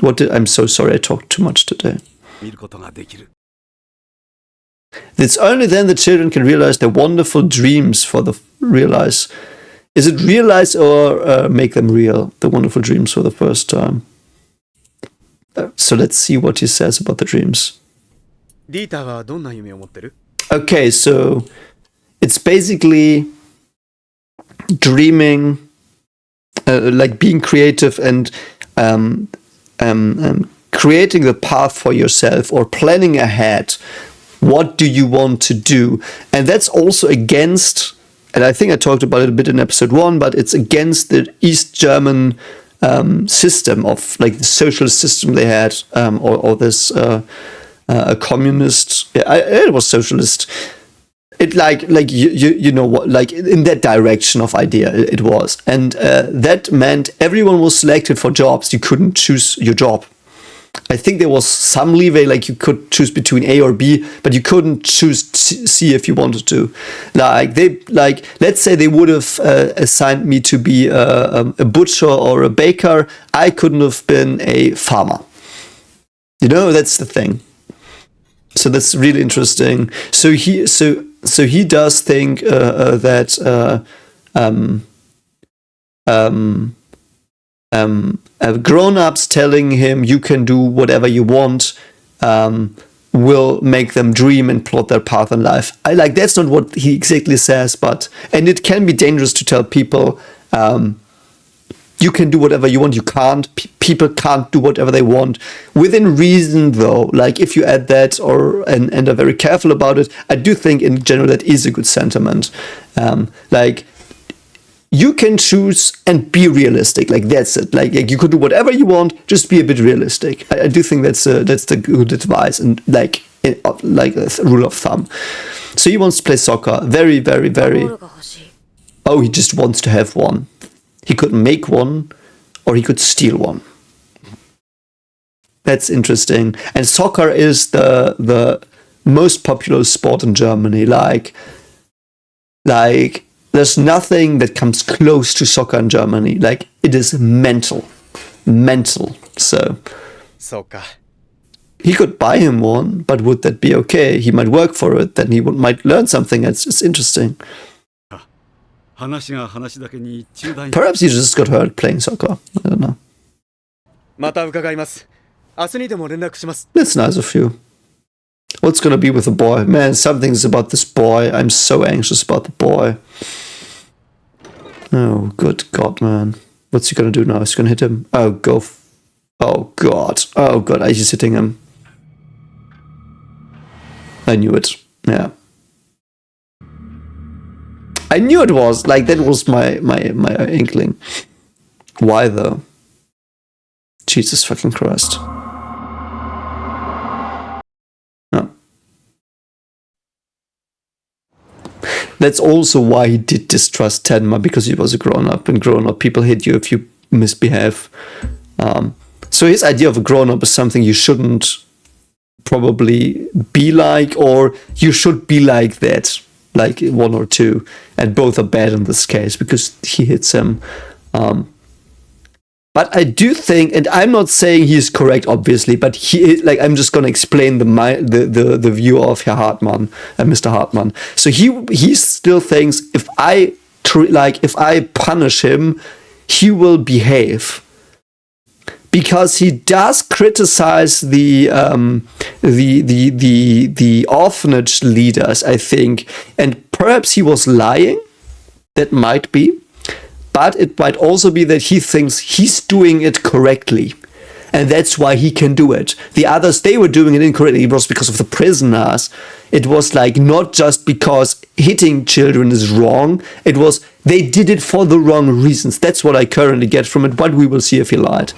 I'm so sorry I talked too much today. It's only then the children can realize their wonderful dreams realize. Is it realize or make them real? The wonderful dreams for the first time. So let's see what he says about the dreams. Okay, so it's basically dreaming, like being creative and creating the path for yourself or planning ahead. What do you want to do? And that's also against, and I think I talked about it a bit in episode 1, but it's against the East German system of, like, the socialist system they had, or this a communist. It was socialist. It like you know what, like, in that direction of idea it was, and that meant everyone was selected for jobs. You couldn't choose your job. I think there was some leeway, like you could choose between A or B, but you couldn't choose C if you wanted to. Let's say they would have assigned me to be a butcher or a baker. I couldn't have been a farmer. You know, that's the thing. So that's really interesting. So he does think that grown-ups telling him you can do whatever you want will make them dream and plot their path in life. That's not what he exactly says, and it can be dangerous to tell people you can do whatever you want. You can't. People can't do whatever they want. Within reason, though, like, if you add that and are very careful about it, I do think in general that is a good sentiment. You can choose and be realistic. Like, that's it. Like you could do whatever you want, just be a bit realistic. I do think that's the good advice and like a rule of thumb. So he wants to play soccer. Very, very, very. Oh, he just wants to have one. He could make one, or he could steal one. That's interesting. And soccer is the most popular sport in Germany. Like. There's nothing that comes close to soccer in Germany. Like, it is mental. So. he could buy him one, but would that be okay? He might work for it, then he might learn something. It's interesting. 話が話だけに中断。 Perhaps he just got hurt playing soccer. I don't know. また伺います。明日にでも連絡します。 That's nice of you. What's gonna be with the boy? Man, something's about this boy. I'm so anxious about the boy. Oh, good God, man. What's he gonna do now? He's gonna hit him. Oh, go. Oh, God. Oh, God. He's hitting him. I knew it. Yeah. I knew it was. Like, that was my inkling. Why, though? Jesus fucking Christ. No. That's also why he did distrust Tenma, because he was a grown-up, and grown-up people hate you if you misbehave. So his idea of a grown-up is something you shouldn't probably be like, or you should be like that, like one or two, and both are bad in this case because he hits him. But I do think, and I'm not saying he's correct, obviously, but I'm just gonna explain the view of Herr Hartmann, Mr. Hartmann. So he still thinks if I punish him, he will behave. Because he does criticize the orphanage leaders, I think, and perhaps he was lying. That might be, but it might also be that he thinks he's doing it correctly, and that's why he can do it. The others, they were doing it incorrectly. It was because of the prisoners. It was like not just because hitting children is wrong. It was they did it for the wrong reasons. That's what I currently get from it. But we will see if he lied.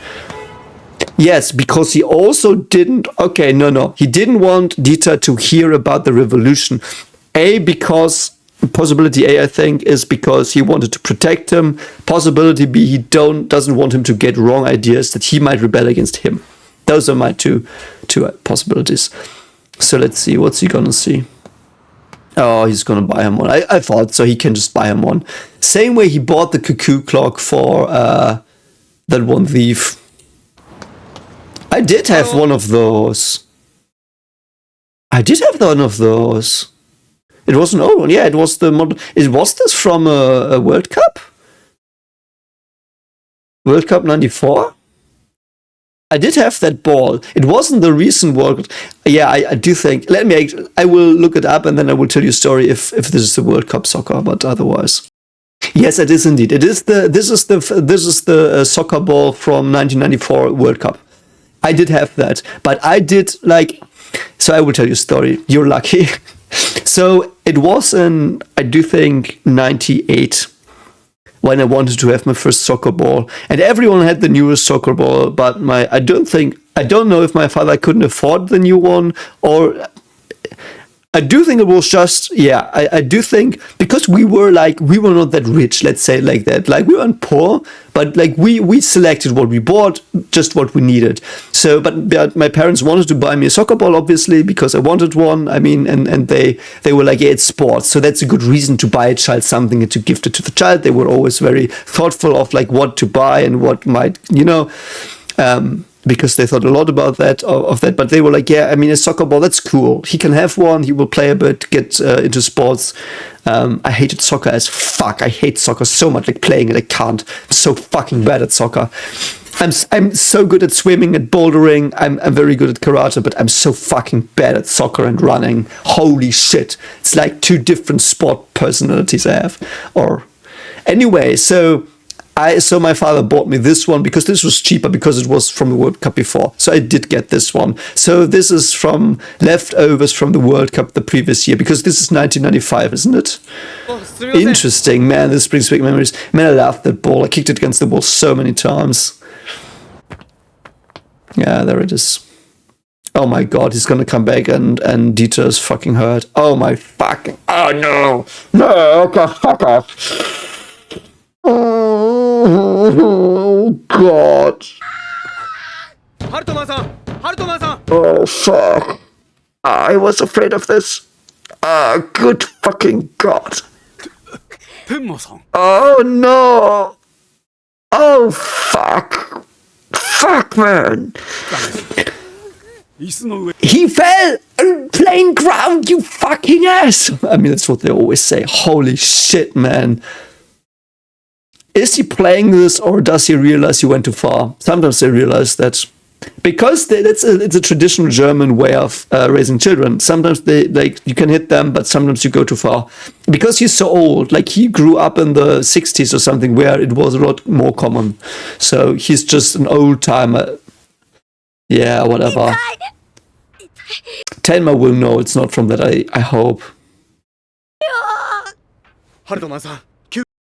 Yes, because he also didn't... Okay, no. He didn't want Dieter to hear about the revolution. Because... Possibility A, I think, is because he wanted to protect him. Possibility B, he doesn't want him to get wrong ideas that he might rebel against him. Those are my two possibilities. So let's see. What's he gonna see? Oh, he's gonna buy him one. I thought so. He can just buy him one. Same way he bought the cuckoo clock for that one thief. I did have one of those. It was an old one. Yeah, it was the model. Was this from a World Cup? World Cup 94? I did have that ball. It wasn't the recent World Cup. Yeah, I do think. I will look it up and then I will tell you a story if this is the World Cup soccer, but otherwise. Yes, it is indeed. This is the soccer ball from 1994 World Cup. I did have that, but I did so I will tell you a story. You're lucky. So it was in, I do think, 98 when I wanted to have my first soccer ball, and everyone had the newest soccer ball, but I don't know if my father couldn't afford the new one, or I do think it was just, I do think, because we were not that rich, let's say it like that. Like, we weren't poor, but we selected what we bought, just what we needed. So, but my parents wanted to buy me a soccer ball, obviously, because I wanted one. I mean, and they were like, yeah, it's sports. So that's a good reason to buy a child something and to gift it to the child. They were always very thoughtful of what to buy and what might, because they thought a lot about that, but they were like, yeah, I mean, a soccer ball, that's cool. He can have one, he will play a bit, get into sports. I hated soccer as fuck. I hate soccer so much, playing it, I can't. I'm so fucking bad at soccer. I'm so good at swimming and bouldering. I'm very good at karate, but I'm so fucking bad at soccer and running. Holy shit. It's like two different sport personalities I have. Anyway, so my father bought me this one because this was cheaper, because it was from the World Cup before. So I did get this one. So this is from leftovers from the World Cup the previous year, because this is 1995, isn't it? Interesting, man. This brings back memories. Man, I loved that ball. I kicked it against the wall so many times. Yeah, there it is. Oh my god, he's gonna come back and Dieter is fucking hurt. Oh my fucking... Oh no! No, okay, fuck off. Oh, God. Hartmann-san! Oh, fuck. I was afraid of this. Good fucking God. Tenma-san. Oh, no. Oh, fuck. Fuck, man. 椅子の上 He fell on plain ground, you fucking ass! I mean, that's what they always say. Holy shit, man. Is he playing this, or does he realize he went too far? Sometimes they realize that. Because it's a traditional German way of raising children. Sometimes you can hit them, but sometimes you go too far. Because he's so old, like he grew up in the 60s or something, where it was a lot more common. So he's just an old timer. Yeah, whatever. Tenma will know it's not from that, I hope. ハルトマンさん、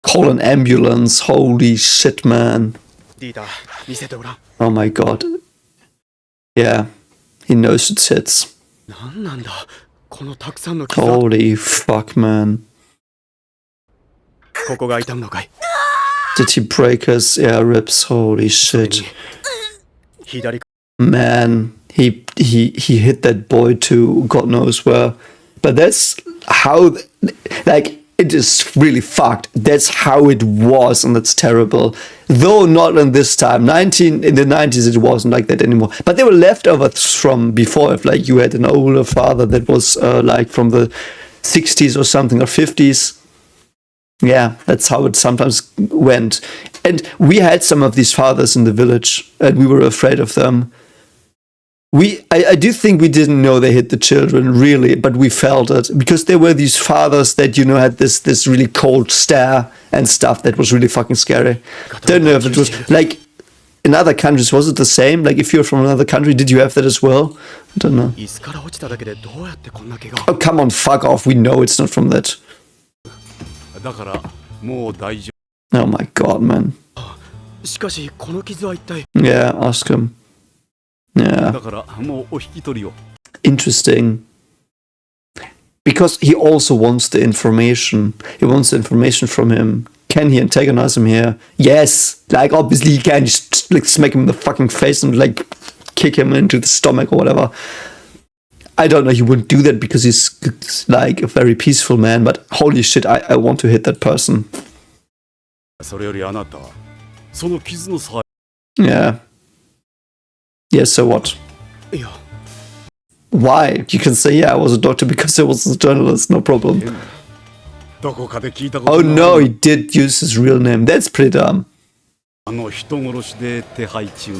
Call an ambulance, holy shit, man. データ見せてごらん。 Oh my god. Yeah, he knows it's hits. なんなんだこのたくさんの傷。 Holy fuck, man. ここが痛むのかい。 Did he break his ribs? Holy shit. 左 Man, he hit that boy to God knows where. But that's how, like, it is really fucked. That's how it was, and that's terrible. Though not in this time. In the 90s it wasn't like that anymore. But they were leftovers from before. If like you had an older father that was like from the 60s or something, or 50s. Yeah, that's how it sometimes went. And we had some of these fathers in the village, and we were afraid of them. I do think we didn't know they hit the children, really, but we felt it. Because there were these fathers that, you know, had this really cold stare and stuff that was really fucking scary. Don't know if it was, like, in other countries, was it the same? Like, if you're from another country, did you have that as well? I don't know. 椅子から落ちただけでどうやってこんな怪我。 Oh, come on, fuck off. We know it's not from that. だからもう大丈 Oh my god, man. しかしこの傷は一体。 Yeah, ask him. 夫 Yeah. だからもうお引き取りを。 Interesting. Because he also wants the information. He wants the information from him. Can he antagonize him here? Yes. Like, obviously he can just like smack him in the fucking face and like kick him into the stomach or whatever. I don't know, he wouldn't do that because he's like a very peaceful man, but holy shit, I want to hit that person. それよりあなたその傷の際 Yeah. Yeah, so what? いや Why? You can say, yeah, I was a doctor because I was a journalist, no problem. どこかで聞いたこと Oh がある no, he did use his real name. That's pretty dumb. あの人殺しで手配中の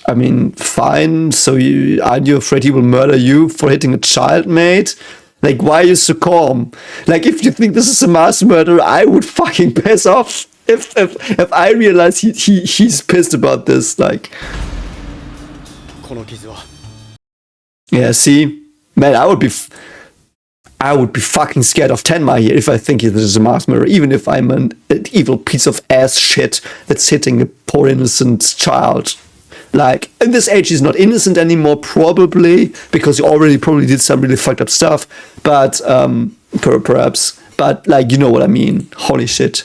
I mean, fine. So aren't you afraid he will murder you for hitting a child, mate? Like, why are you so calm? Like, if you think this is a mass murder, I would fucking piss off. If I realize he's pissed about this, like, この傷は yeah. See, man, I would be fucking scared of Tenma here if I think this is a mass murder, even if I'm an evil piece of ass shit that's hitting a poor innocent child. Like, in this age, he's not innocent anymore, probably, because he already probably did some really fucked up stuff, but, perhaps, but, like, you know what I mean. Holy shit.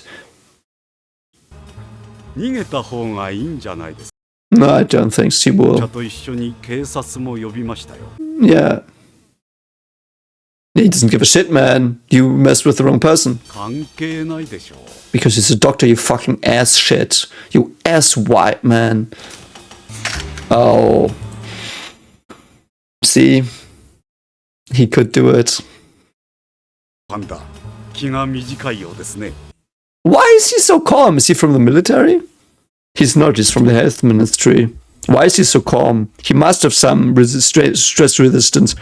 逃げた方がいいんじゃないですか No, I don't think she じゃ will. と一緒に警察も呼びましたよ Yeah. He doesn't give a shit, man. You messed with the wrong person. 関係ないでしょう Because he's a doctor, you fucking ass shit. You ass white man. Oh. See? He could do it. パンダ気が短いようですね Why is he so calm? Is he from the military? He's not, he's from the health ministry. Why is he so calm? He must have some stress resistance.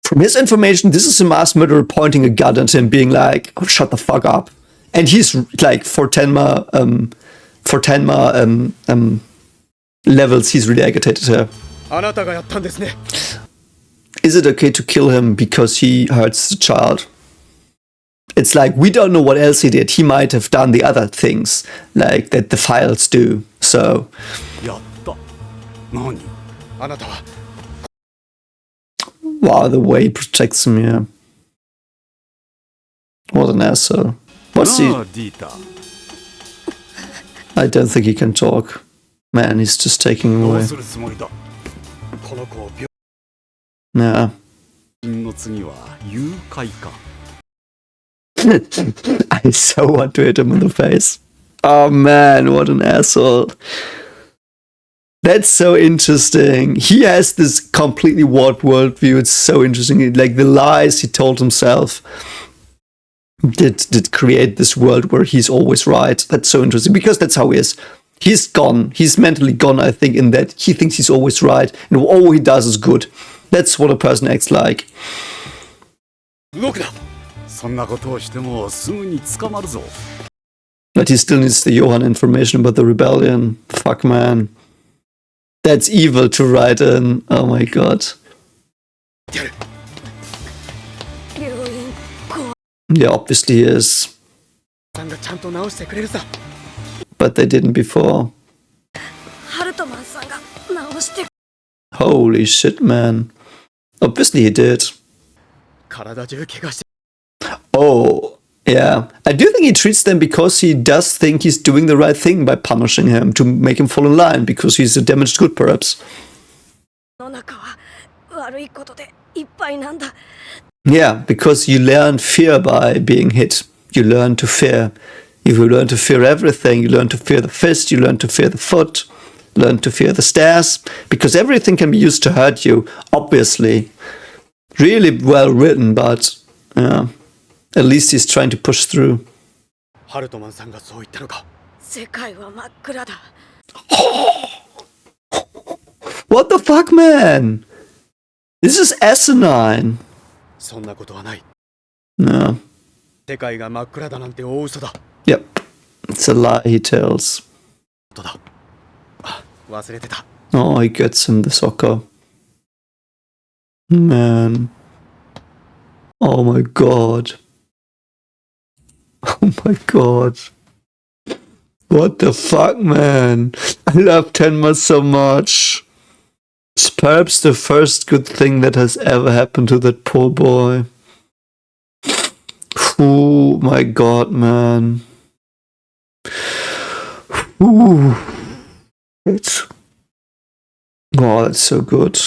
From his information, this is a mass murderer pointing a gun at him, being like, oh, shut the fuck up. And he's like, for Tenma levels, he's really agitated here. あなたがやったんですね。 Is it okay to kill him because he hurts the child? It's like, we don't know what else he did. He might have done the other things, like that the files do. So, やった何 あなたは wow, the way he protects him, yeah. What an asshole. What's な he? あディータ I don't think he can talk. Man, he's just taking him どう away. するつもりだこの子を病 Yeah. 人の次は誘拐か I so want to hit him in the face. Oh man, what an asshole. That's so interesting. He has this completely warped worldview. It's so interesting. Like the lies he told himself did create this world where he's always right. That's so interesting because that's how he is. He's gone. He's mentally gone, I think, in that he thinks he's always right and all he does is good. That's what a person acts like. 動くな。そんなことをしてもすぐに捕まるぞ。 But he still needs the Johan information about the rebellion. Fuck, man. That's evil to write in. Oh my god. Yeah, obviously he is. But they didn't before. Holy shit, man. Obviously he did. Oh, yeah. I do think he treats them because he does think he's doing the right thing by punishing him to make him fall in line because he's a damaged good, perhaps. Yeah, because you learn fear by being hit. You learn to fear. If you learn to fear everything, you learn to fear the fist, you learn to fear the foot, learn to fear the stairs, because everything can be used to hurt you, obviously. Really well written, but yeah, at least he's trying to push through. Hartmann さんがそう言ったのか。世界は真っ暗だ。What the fuck, man? This is asinine. そんなことはない。No. 世界が真っ暗だなんて大嘘だ。Yep. It's a lie he tells. 本当だ。あ、忘れてた。Oh, he gets him the soccer. Man. Oh my god. Oh my god. What the fuck, man? I love Tenma so much. It's perhaps the first good thing that has ever happened to that poor boy. Oh my god, man. Ooh. It's... Oh, that's so good.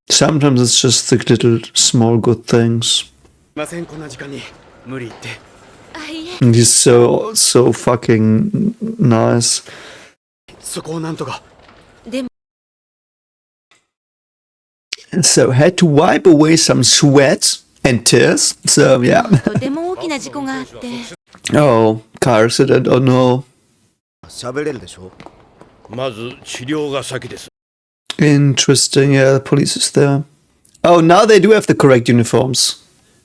Sometimes it's just the little small good things. ませんこんな時間に無理言って。 And he's so fucking nice. そこをなんとか。 So had to wipe away some sweat and tears. So yeah. とても大きな事故があって。Oh, car accident. Oh no. 喋れるでしょ。まず治療が先です。 Interesting. Yeah, the police is there. Oh, now they do have the correct uniforms.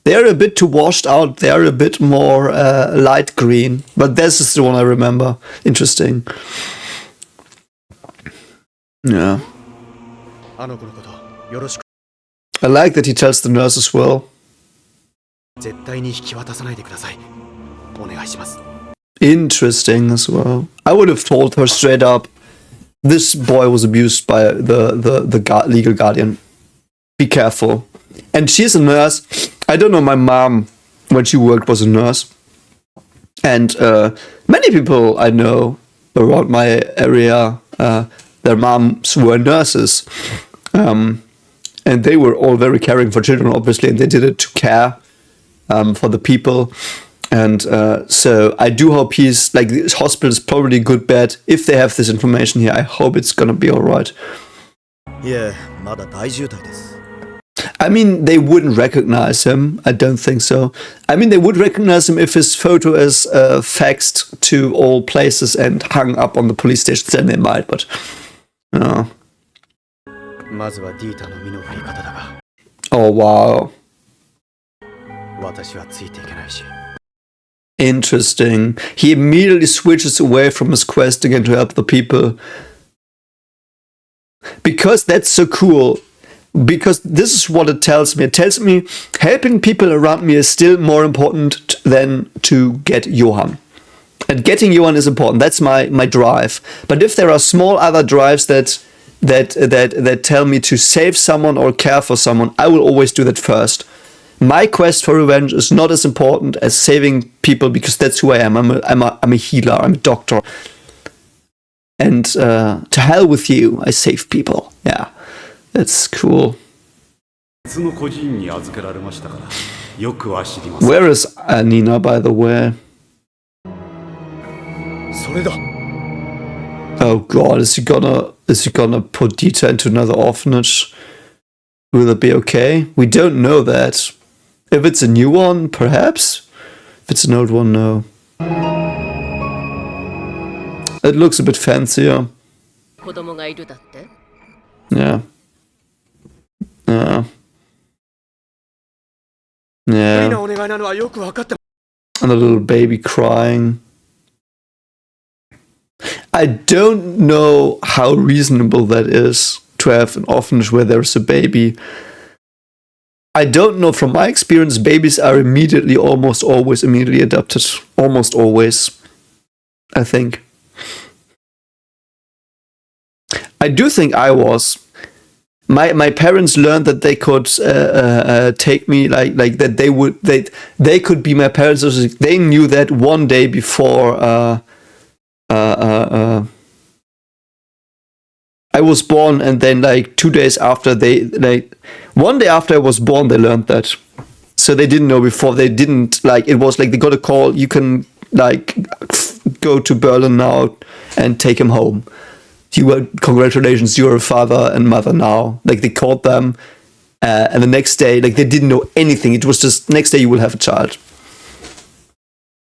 They're a bit too washed out. They're a bit more light green. But this is the one I remember. Interesting. Yeah. あの子のことよろしく。 I like that he tells the nurse as well. 絶対に引き渡さないでください。お願いします。 Interesting as well. I would have told her straight up, this boy was abused by the legal guardian. Be careful. And she's a nurse. I don't know, my mom, when she worked, was a nurse. And many people I know around my area, their moms were nurses. And they were all very caring for children, obviously, and they did it to care for the people. And so I do hope he's, like, this hospital is probably a good bet. If they have this information here, I hope it's gonna be alright. いえ、まだ大渋滞です。 I mean, they wouldn't recognize him. I don't think so. I mean, they would recognize him if his photo is faxed to all places and hung up on the police stations. Then they might, but...まずはディータの身の振り方だが。 Oh, wow. 私はついていけないし。 Interesting. He immediately switches away from his quest again to help the people. Because that's so cool. Because this is what it tells me. It tells me helping people around me is still more important than to get Johan. And getting Johan is important. That's my drive. But if there are small other drives that tell me to save someone or care for someone, I will always do that first. My quest for revenge is not as important as saving people because that's who I am. I'm a healer. I'm a doctor. And to hell with you, I save people. Yeah, that's cool. Where is Nina, by the way? それだ。Oh god, is he gonna put Dieter into another orphanage? Will it be okay? We don't know that. If it's a new one, perhaps. If it's an old one, no. It looks a bit fancier. 子供がいるだって Yeah. Yeah. 無理 Yeah. なお願いなのはよく分かって And a little baby crying. I don't know how reasonable that is to have an orphanage where there's a baby. I don't know, from my experience, babies are almost always immediately adopted. Almost always, I think. I do think I was. My parents learned that they could take me, like that they could be my parents. They knew that one day before I was born, and then like 2 days after one day after I was born, they learned that. So they didn't know before. They didn't like. It was like they got a call. You can like go to Berlin now and take him home. Congratulations, you're a father and mother now. Like they called them, and the next day, like they didn't know anything. It was just next day you will have a child.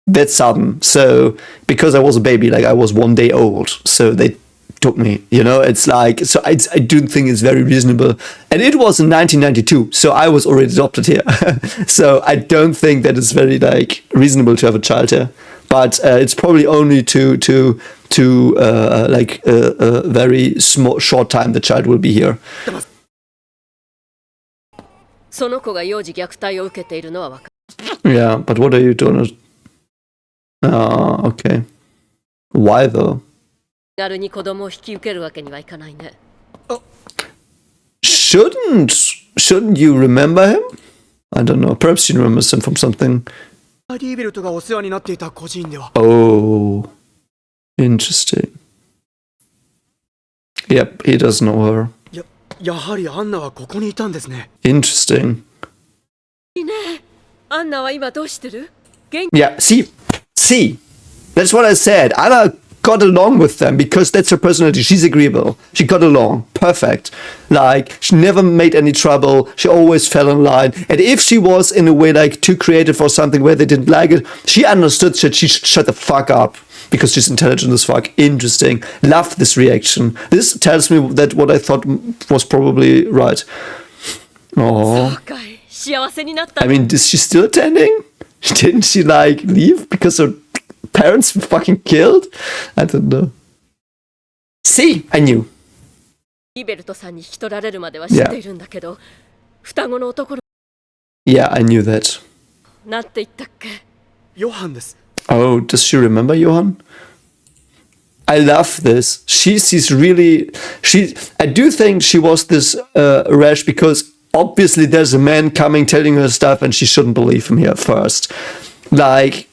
That's sudden. So because I was a baby, like I was 1 day old, so they took me. You know, it's like so. I do think it's very reasonable, and it was in 1992, so I was already adopted here. So I don't think that it's very like reasonable to have a child here. But it's probably only to like a very short time the child will be here. その子が幼児虐待を受けているのは分か Yeah, but what are you doing? Okay. Why though? 気軽に子供を引き受けるわけにはいかないね Shouldn't you remember him? I don't know. Perhaps you remember him from something. リーベルトがお世話になっていた個人では Oh, interesting. Yep, he does know her. やはりアンナはここにいたんですね Interesting. いいねアンナは今どうしてる元気 Yeah, see, that's what I said. Anna got along with them because that's her personality. She's agreeable. She got along. Perfect. Like, she never made any trouble. She always fell in line. And if she was in a way like too creative or something where they didn't like it, she understood that she should shut the fuck up because she's intelligent as fuck. Interesting. Love this reaction. This tells me that what I thought was probably right. Oh. そうかい幸せになった I mean, is she still attending? Didn't she like leave because her parents were fucking killed? I don't know. See, I knew. リベルトさんに引き取られるまでは知っているんだけど、双子の男の Yeah, I knew that. なんて言ったっけヨハンです Oh, does she remember Johan? I love this. She's really. I do think she was this rash because obviously there's a man coming telling her stuff and she shouldn't believe him here first. Like,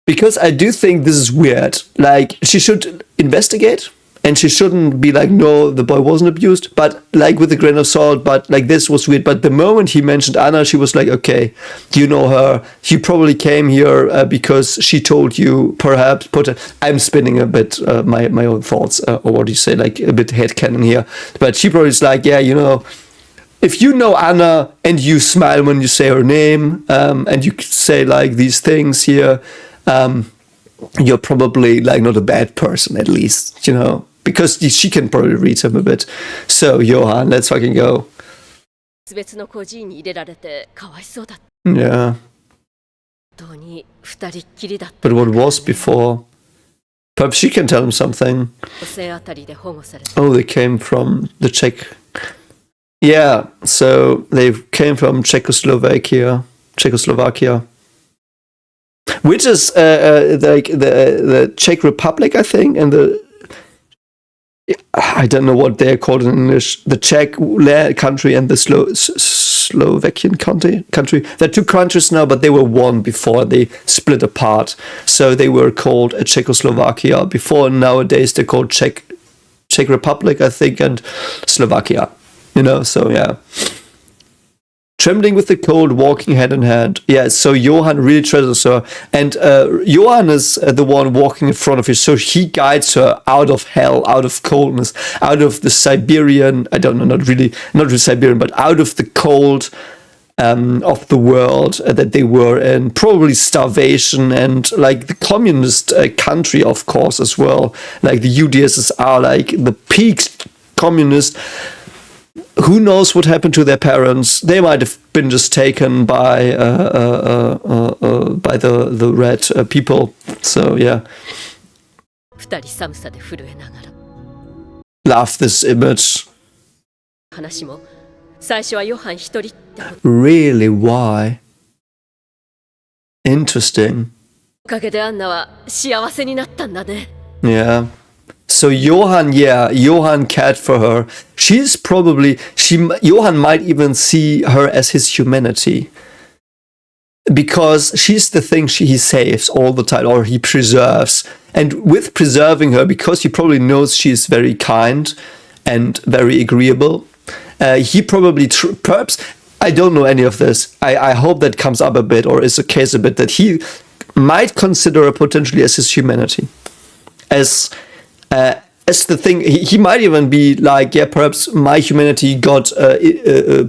because I do think this is weird. Like, she should investigate and she shouldn't be like, no, the boy wasn't abused, but like with a grain of salt, but like this was weird. But the moment he mentioned Anna, she was like, okay, you know her. You probably came here because she told you, perhaps, I'm spinning a bit my own thoughts, or what do you say, like a bit headcanon here. But she probably is like, yeah, you know, if you know Anna and you smile when you say her name, and you say like these things here, you're probably like not a bad person, at least, you know, because she can probably read him a bit. So, Johan, let's fucking go. 別の孤児院に入れられてかわいそうだっ Yeah, た本当に二人っきりだった but what was before? Perhaps she can tell him something. 女性あたりで保護されて Oh, they came from the Czech. Yeah, so they came from Czechoslovakia, which is like the Czech Republic, I think, and I don't know what they're called in English. The Czech country and the Slovakian country. They're two countries now, but they were one before they split apart. So they were called Czechoslovakia before. And nowadays they're called Czech Republic, I think, and Slovakia. You know, so yeah. Trembling with the cold, walking hand in hand. Yeah, so Johan really treasures her. And Johan is the one walking in front of her. So he guides her out of hell, out of coldness, out of the Siberian, I don't know, not really Siberian, but out of the cold of the world that they were in. Probably starvation and like the communist country, of course, as well. Like the UdSSR, like the peak communist. Who knows what happened to their parents? They might have been just taken by the red people. So yeah. 二人寒さで震えながら Love this image. 話も最初はヨハン一人って Really? Why? Interesting. おかげでアンナは幸せになったんだね Yeah. So Johan cared for her. Johan might even see her as his humanity. Because she's the thing he saves all the time, or he preserves. And with preserving her, because he probably knows she's very kind and very agreeable, he probably, perhaps, I don't know any of this. I hope that comes up a bit, or is the case a bit, that he might consider her potentially as his humanity. As the thing, he might even be like, yeah, perhaps my humanity got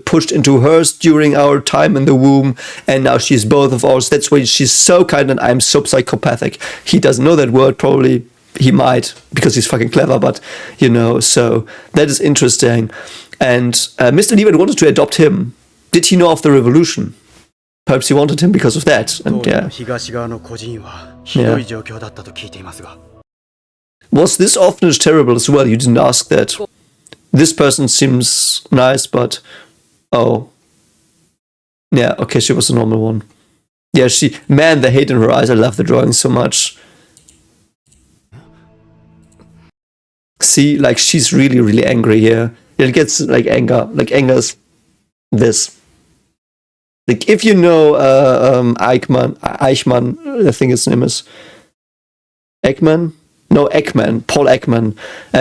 pushed into hers during our time in the womb, and now she's both of ours. That's why she's so kind and I'm so psychopathic. He doesn't know that word, probably he might, because he's fucking clever, but, you know, so that is interesting. And Mr. Leavitt wanted to adopt him. Did he know of the revolution? Perhaps he wanted him because of that. And yeah. 東側の孤児はひどい状況だったと聞いていますが。 Was this orphanage terrible as well? You didn't ask that. This person seems nice, but... Oh. Yeah, okay, she was a normal one. Yeah, Man, the hate in her eyes. I love the drawing so much. See, like, she's really, really angry here. It gets, like, anger. Like, anger's this. Like, if you know Eichmann, I think his name is... Ekman? No, Ekman, Paul Ekman.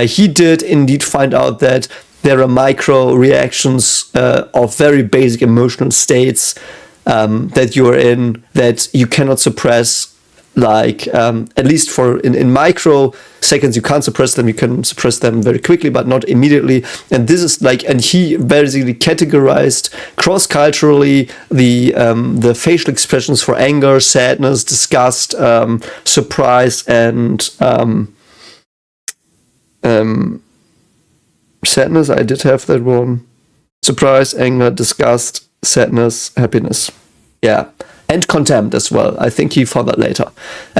He did indeed find out that there are micro reactions of very basic emotional states that you are in that you cannot suppress. Like, at least in micro seconds, you can't suppress them. You can suppress them very quickly, but not immediately. And this is like, and he basically categorized cross-culturally the facial expressions for anger, sadness, disgust, surprise, and sadness. I did have that one. Surprise, anger, disgust, sadness, happiness. Yeah. And contempt as well. I think he found that later.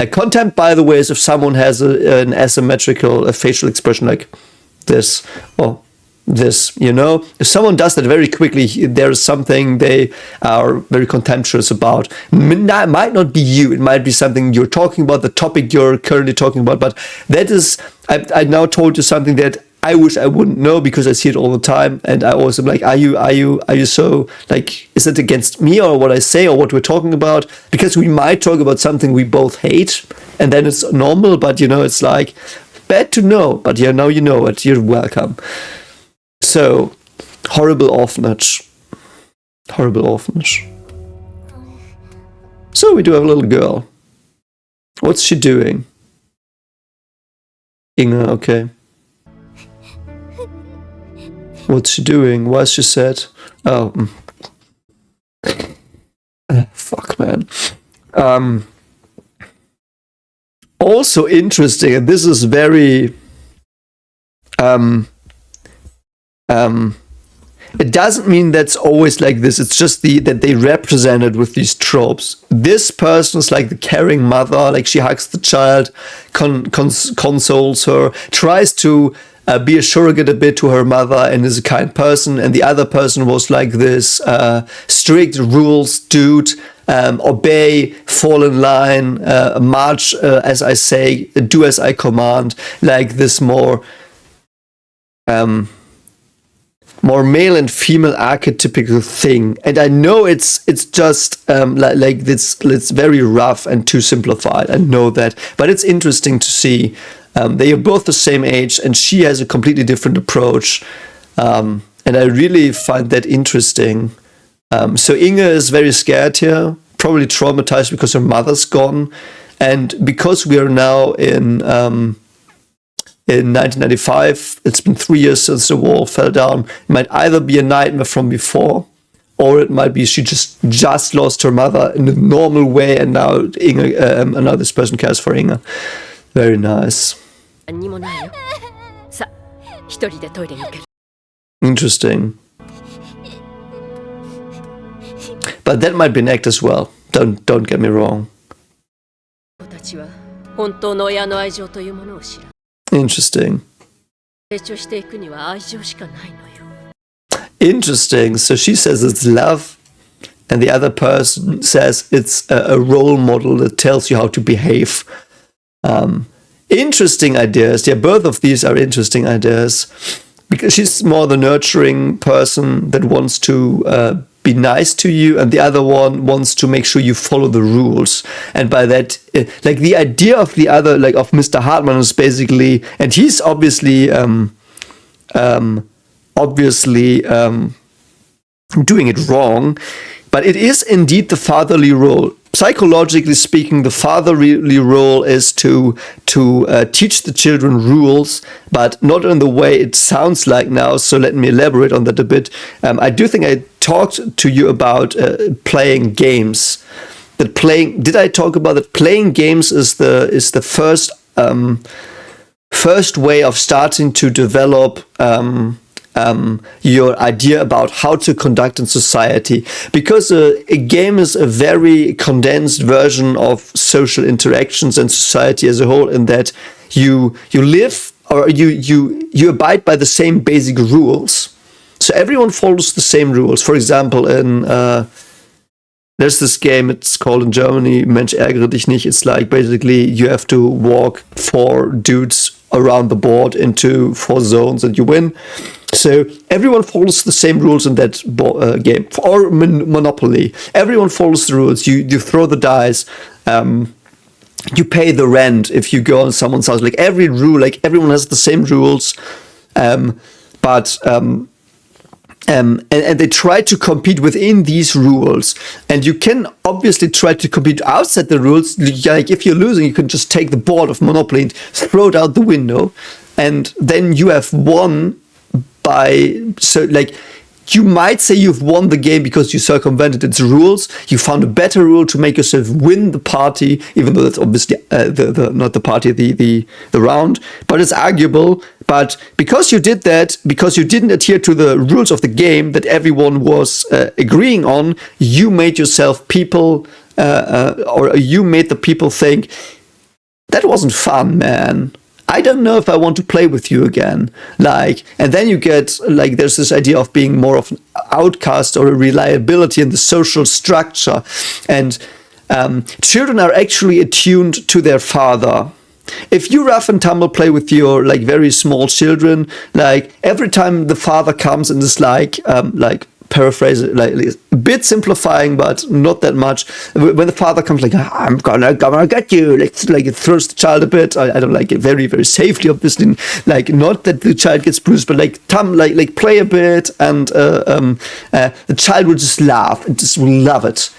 Contempt, by the way, is if someone has an asymmetrical facial expression like this or this, you know? If someone does that very quickly, there is something they are very contemptuous about. It might not be you. It might be something you're talking about, the topic you're currently talking about. But that is, I now told you something that I wish I wouldn't know because I see it all the time, and I always am like, are you so, like, is it against me or what I say or what we're talking about? Because we might talk about something we both hate, and then it's normal, but, you know, it's like, bad to know, but yeah, now you know it, you're welcome. So, horrible orphanage. Horrible orphanage. So we do have a little girl. What's she doing? Inge, okay. What's she doing? Why is she sad? Oh. Fuck, man. Also interesting, and this is very... it doesn't mean that's always like this. It's just that they represent it with these tropes. This person is like the caring mother, like she hugs the child, consoles her, tries to be a surrogate a bit to her mother and is a kind person, and the other person was like this strict rules dude, obey, fall in line, march as I say, do as I command, like this more male and female archetypical thing. And I know it's just like this, it's very rough and too simplified. I know that, but it's interesting to see. They are both the same age, and she has a completely different approach. And I really find that interesting. So Inge is very scared here, probably traumatized because her mother's gone, and because we are now in 1995, it's been 3 years since the wall fell down. It might either be a nightmare from before, or it might be she just lost her mother in a normal way, and now Inge, now this person cares for Inge. Very nice. 何にもないよ。さ、一人でトイレに行ける。Interesting. But that might be an act as well. Don't get me wrong. 子たちは本当の親の愛情というものを知ら。 Interesting. 成長していくには愛情しかないのよ。 Interesting. So she says it's love, and the other person says it's a role model that tells you how to behave. Interesting ideas. Yeah, both of these are interesting ideas. Because she's more the nurturing person that wants to be nice to you, and the other one wants to make sure you follow the rules. And by that, like the idea of the other, like of Mr. Hartmann is basically, and he's obviously doing it wrong, but it is indeed the fatherly role. Psychologically speaking, the fatherly role is to teach the children rules, but not in the way it sounds like now. So let me elaborate on that a bit. I do think I talked to you about playing games. Did I talk about that? Playing games is the first way of starting to develop your idea about how to conduct in society, because a game is a very condensed version of social interactions and society as a whole, in that you live, or you abide by the same basic rules. So everyone follows the same rules. For example, in there's this game, it's called in Germany, Mensch ärgere dich nicht. It's like basically you have to walk 4 dudes around the board into 4 zones and you win. So everyone follows the same rules in that game. Or Monopoly. Everyone follows the rules. You throw the dice. You pay the rent if you go on someone's house. Like every rule, like everyone has the same rules. And they try to compete within these rules. And you can obviously try to compete outside the rules. Like if you're losing, you can just take the board of Monopoly and throw it out the window. And then you have won so like you might say you've won the game because you circumvented its rules. You found a better rule to make yourself win the party, even though that's obviously not the party, the round. But it's arguable. But because you did that, because you didn't adhere to the rules of the game that everyone was agreeing on, you made yourself people, or you made the people think, that wasn't fun, man. I don't know if I want to play with you again. Like, and then you get, like, there's this idea of being more of an outcast or a reliability in the social structure. And children are actually attuned to their father. If you rough and tumble play with your, like, very small children, like, every time the father comes and is like paraphrase it, like a bit simplifying, but not that much. When the father comes, like, I'm gonna get you, like it throws the child a bit. I don't like it, very, very safely, obviously. Like, not that the child gets bruised, but like play a bit, and the child will just laugh and just will love it.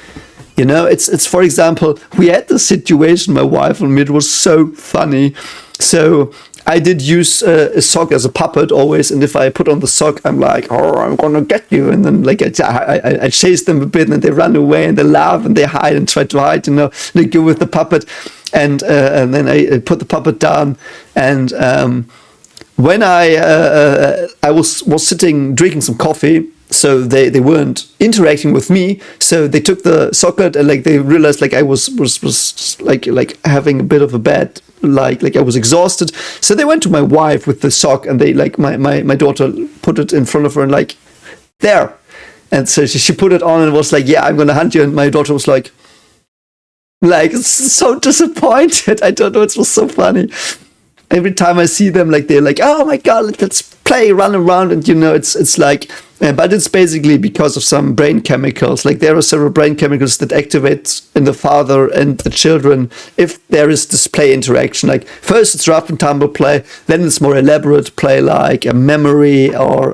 You know, it's for example, we had this situation, my wife and me, it was so funny. So I did use a sock as a puppet always, and if I put on the sock, I'm like, oh, I'm gonna get you, and then like I chase them a bit, and then they run away and they laugh and they hide and try to hide, you know, they go with the puppet, and then I put the puppet down, and when I was sitting drinking some coffee. So they weren't interacting with me. So they took the socket and like they realized like I was like having a bit of a bad like I was exhausted. So they went to my wife with the sock and they like my daughter put it in front of her and like there. And so she put it on and was like, yeah, I'm gonna hunt you. And my daughter was like so disappointed. I don't know. It was so funny. Every time I see them, like they're like, oh my god, let's play, run around, and you know, it's like, but it's basically because of some brain chemicals. Like there are several brain chemicals that activate in the father and the children if there is display interaction. Like first it's rough and tumble play, then it's more elaborate play like a memory or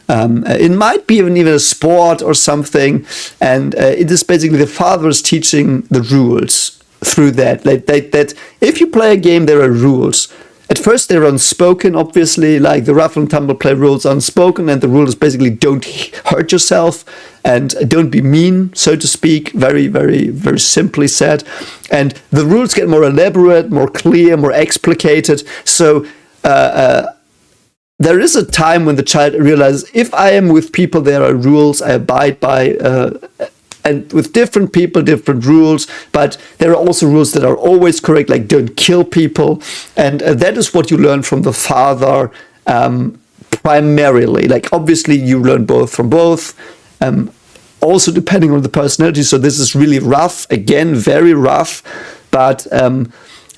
It might be even a sport or something, and it is basically the father is teaching the rules through that. That if you play a game, there are rules. At first, they're unspoken, obviously, like the rough and tumble play rules are unspoken, and the rule is basically don't hurt yourself and don't be mean, so to speak, very, very, very simply said. And the rules get more elaborate, more clear, more explicated. So there is a time when the child realizes, if I am with people, there are rules I abide by, and with different people, different rules, but there are also rules that are always correct, like don't kill people. And that is what you learn from the father primarily. Like, obviously, you learn both from both, also depending on the personality. So this is really rough, again, very rough, but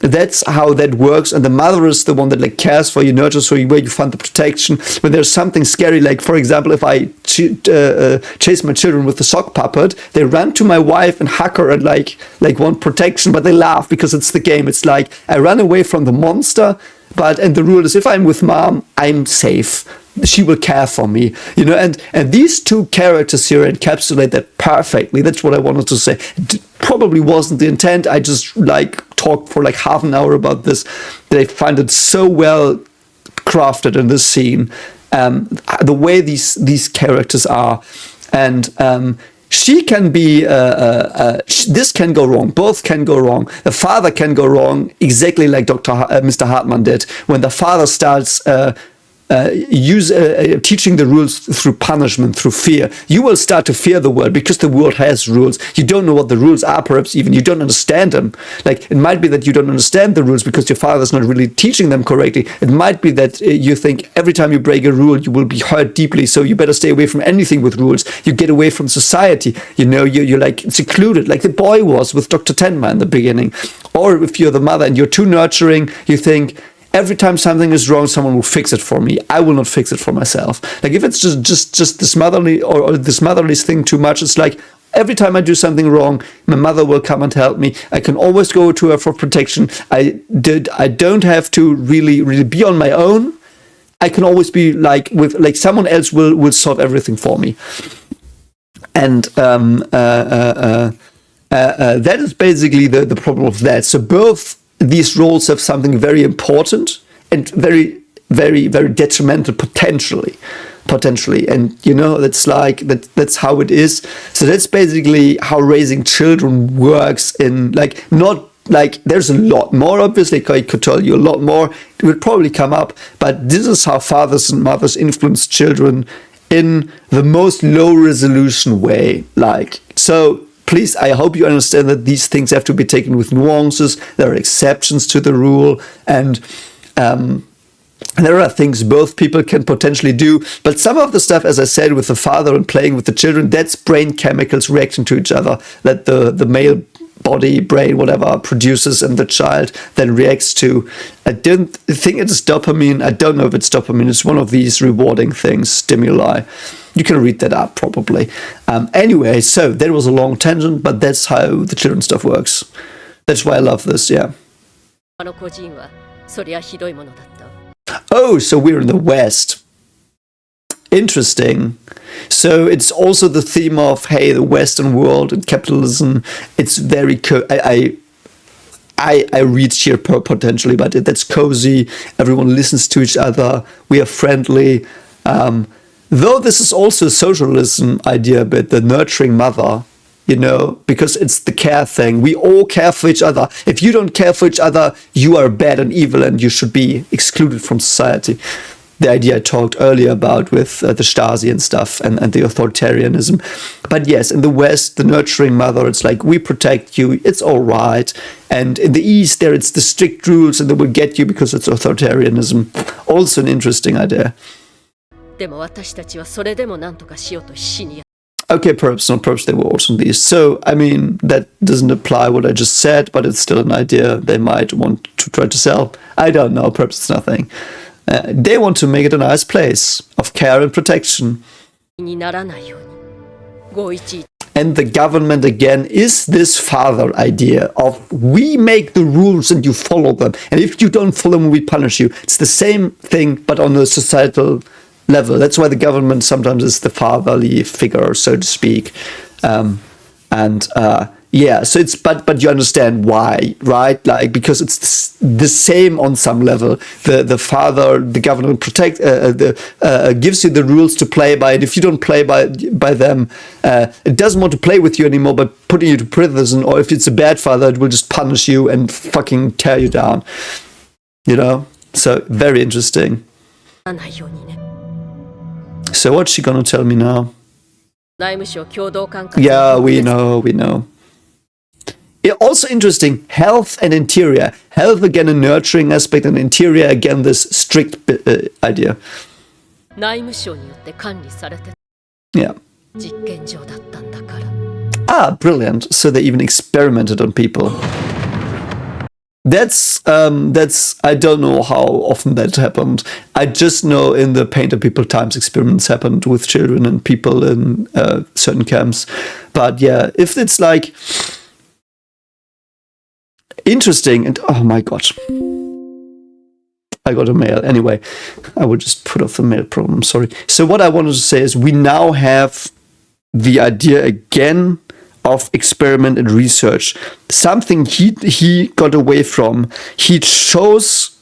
that's how that works. And the mother is the one that like cares for you, nurtures for you, where you find the protection. When there's something scary, like for example, if I chase my children with the sock puppet, they run to my wife and hug her and like want protection, but they laugh because it's the game. It's like I run away from the monster, and the rule is if I'm with mom, I'm safe. She will care for me, you know, and these two characters here encapsulate that perfectly. That's what I wanted to say. It probably wasn't the intent. I just like talked for like half an hour about this. That I find it so well crafted in this scene, the way these characters are, and she can be. This can go wrong. Both can go wrong. The father can go wrong, exactly like Mr. Hartmann did when the father starts. Teaching the rules through punishment, through fear. You will start to fear the world because the world has rules. You don't know what the rules are, perhaps even you don't understand them. Like, it might be that you don't understand the rules because your father's not really teaching them correctly. It might be that you think every time you break a rule, you will be hurt deeply, so you better stay away from anything with rules. You get away from society. You know, you're like secluded, like the boy was with Dr. Tenma in the beginning. Or if you're the mother and you're too nurturing, you think, every time something is wrong, someone will fix it for me. I will not fix it for myself. Like, if it's just this motherly or this motherly thing too much, it's like every time I do something wrong, my mother will come and help me. I can always go to her for protection. I don't have to really be on my own. I can always be like someone else will solve everything for me. And that is basically the problem of that. So both these roles have something very important and very, very, very detrimental potentially. And you know, that's like that's how it is. So that's basically how raising children works. In like, not like there's a lot more, obviously I could tell you a lot more, it would probably come up, but this is how fathers and mothers influence children in the most low resolution way. Like, so please, I hope you understand that these things have to be taken with nuances. There are exceptions to the rule, and there are things both people can potentially do. But some of the stuff, as I said, with the father and playing with the children, that's brain chemicals reacting to each other that the male body, brain, whatever, produces, and the child then reacts to. I don't think it's dopamine. I don't know if it's dopamine. It's one of these rewarding things, stimuli. You can read that up, probably. Anyway, so that was a long tangent, but that's how the children stuff works. That's why I love this, yeah. Oh, so we're in the West. Interesting. So it's also the theme of, hey, the Western world and capitalism. It's very I reach here potentially, but that's cozy. Everyone listens to each other. We are friendly. Though this is also a socialism idea a bit, the nurturing mother, you know, because it's the care thing. We all care for each other. If you don't care for each other, you are bad and evil and you should be excluded from society. The idea I talked earlier about with the Stasi and stuff and the authoritarianism. But yes, in the West, the nurturing mother, it's like, we protect you, it's all right. And in the East, there it's the strict rules and they will get you because it's authoritarianism. Also an interesting idea. Okay, perhaps they were also in these. So, I mean, that doesn't apply what I just said, but it's still an idea they might want to try to sell. I don't know, perhaps it's nothing. They want to make it a nice place of care and protection. And the government, again, is this father idea of we make the rules and you follow them. And if you don't follow them, we punish you. It's the same thing, but on a societal level. That's why the government sometimes is the fatherly figure, so to speak. So it's but you understand why, right? Like, because it's the same on some level. The father, the government gives you the rules to play by, and if you don't play by them, it doesn't want to play with you anymore, but putting you to prison. Or if it's a bad father, it will just punish you and fucking tear you down. You know, so very interesting. So what's she gonna tell me now? Yeah, we know. Also interesting, health and interior. Health, again, a nurturing aspect, and interior, again, this strict idea. Yeah. Ah, brilliant. So they even experimented on people. That's I don't know how often that happened. I just know in the Painter People Times experiments happened with children and people in certain camps. But yeah, if it's like interesting, and oh my god, I got a mail. Anyway, I will just put off the mail problem, sorry. So what I wanted to say is we now have the idea again of experiment and research. Something he got away from. He chose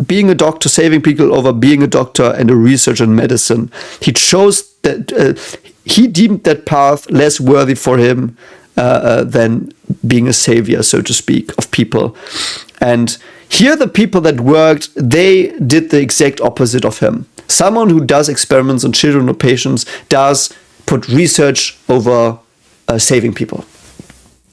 being a doctor, saving people, over being a doctor and a researcher in medicine. He chose that he deemed that path less worthy for him than being a savior, so to speak, of people. And here the people that worked, they did the exact opposite of him. Someone who does experiments on children or patients does put research over saving people.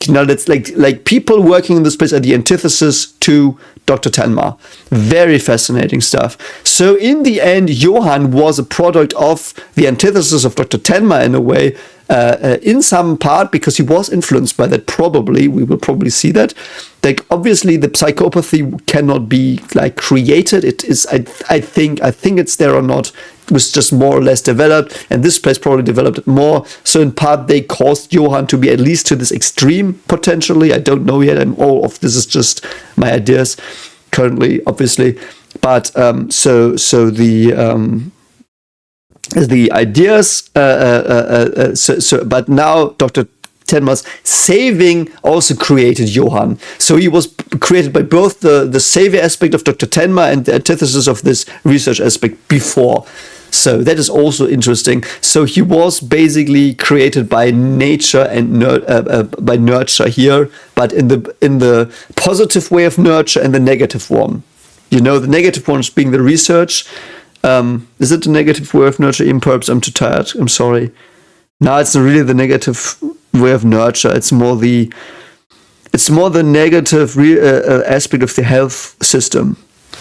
You know, that's like people working in this place are the antithesis to Dr. Tenma. Very fascinating stuff. So in the end, Johan was a product of the antithesis of Dr. Tenma in a way, in some part because he was influenced by that. Probably, we will probably see that. Like, obviously, the psychopathy cannot be like created. It is, I think it's there or not. It was just more or less developed, and this place probably developed it more. So in part, they caused Johan to be at least to this extreme potentially. I don't know yet, and all of this is just my ideas currently, obviously. But so the ideas. But now Dr. Tenma's saving also created Johan. So he was created by both the savior aspect of Dr. Tenma and the antithesis of this research aspect before. So that is also interesting. So he was basically created by nature and by nurture here, but in the positive way of nurture and the negative one. You know, the negative one is being the research. Is it the negative way of nurture? Even perhaps I'm too tired. I'm sorry. No, it's not really the negative way of nurture. It's more the negative aspect of the health system.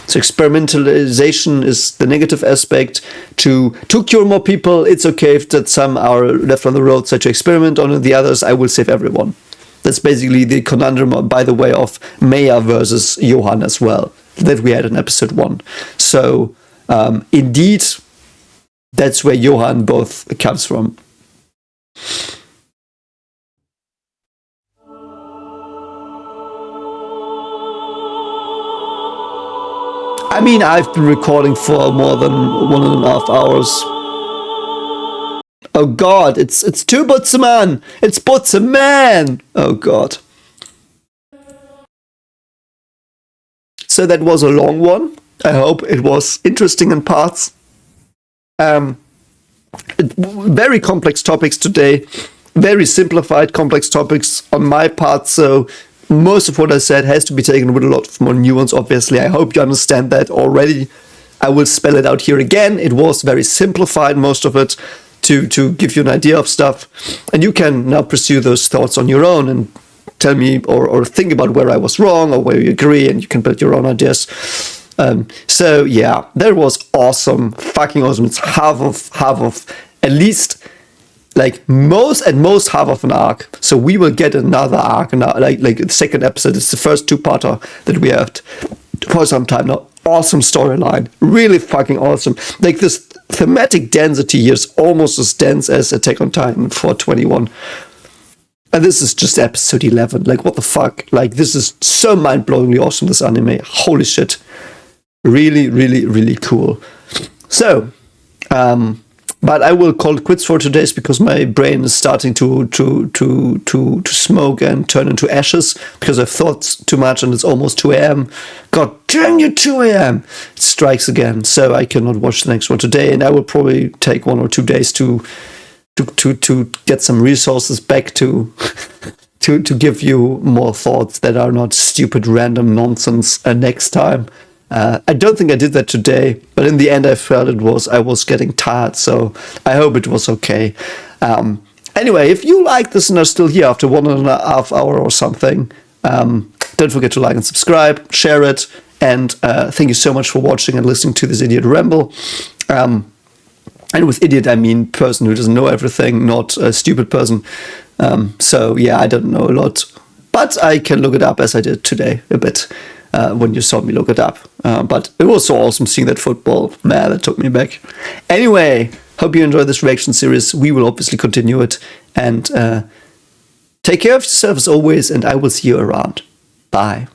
So experimentalization is the negative aspect. To cure more people, it's okay if that some are left on the roadside to experiment on, and the others, I will save everyone. That's basically the conundrum, by the way, of Maya versus Johan as well, that we had in episode 1. So indeed, that's where Johan both comes from. I mean, I've been recording for more than 1.5 hours. Oh god, it's two Butzeman! It's Butzeman! Oh god. So that was a long one. I hope it was interesting in parts. Very complex topics today. Very simplified complex topics on my part, so most of what I said has to be taken with a lot more nuance, obviously. I hope you understand that already. I will spell it out here again. It was very simplified, most of it, to give you an idea of stuff. And you can now pursue those thoughts on your own and tell me or think about where I was wrong or where you agree, and you can build your own ideas. So yeah, that was awesome. Fucking awesome. It's half of at least like most half of an arc. So we will get another arc now, like the second episode. It's the first two-parter that we have for some time now. Awesome storyline, really fucking awesome. Like this thematic density here is almost as dense as Attack on Titan 421. And this is just episode 11. Like, what the fuck? Like, this is so mind-blowingly awesome, this anime. Holy shit. Really, really, really cool. So, But I will call it quits for today because my brain is starting to smoke and turn into ashes because I've thought too much and it's almost 2 a.m. God damn you, 2 a.m. It strikes again, so I cannot watch the next one today, and I will probably take 1 or 2 days to get some resources back to give you more thoughts that are not stupid random nonsense next time. I don't think I did that today, but in the end I felt I was getting tired, so I hope it was okay. Anyway, if you like this and are still here after 1.5 hours or something, don't forget to like and subscribe, share it, and thank you so much for watching and listening to this idiot ramble. And with idiot, I mean person who doesn't know everything, not a stupid person. So yeah, I don't know a lot, but I can look it up as I did today a bit. When you saw me look it up. But it was so awesome seeing that football. Man, that took me back. Anyway, hope you enjoyed this reaction series. We will obviously continue it. And take care of yourself as always, and I will see you around. Bye.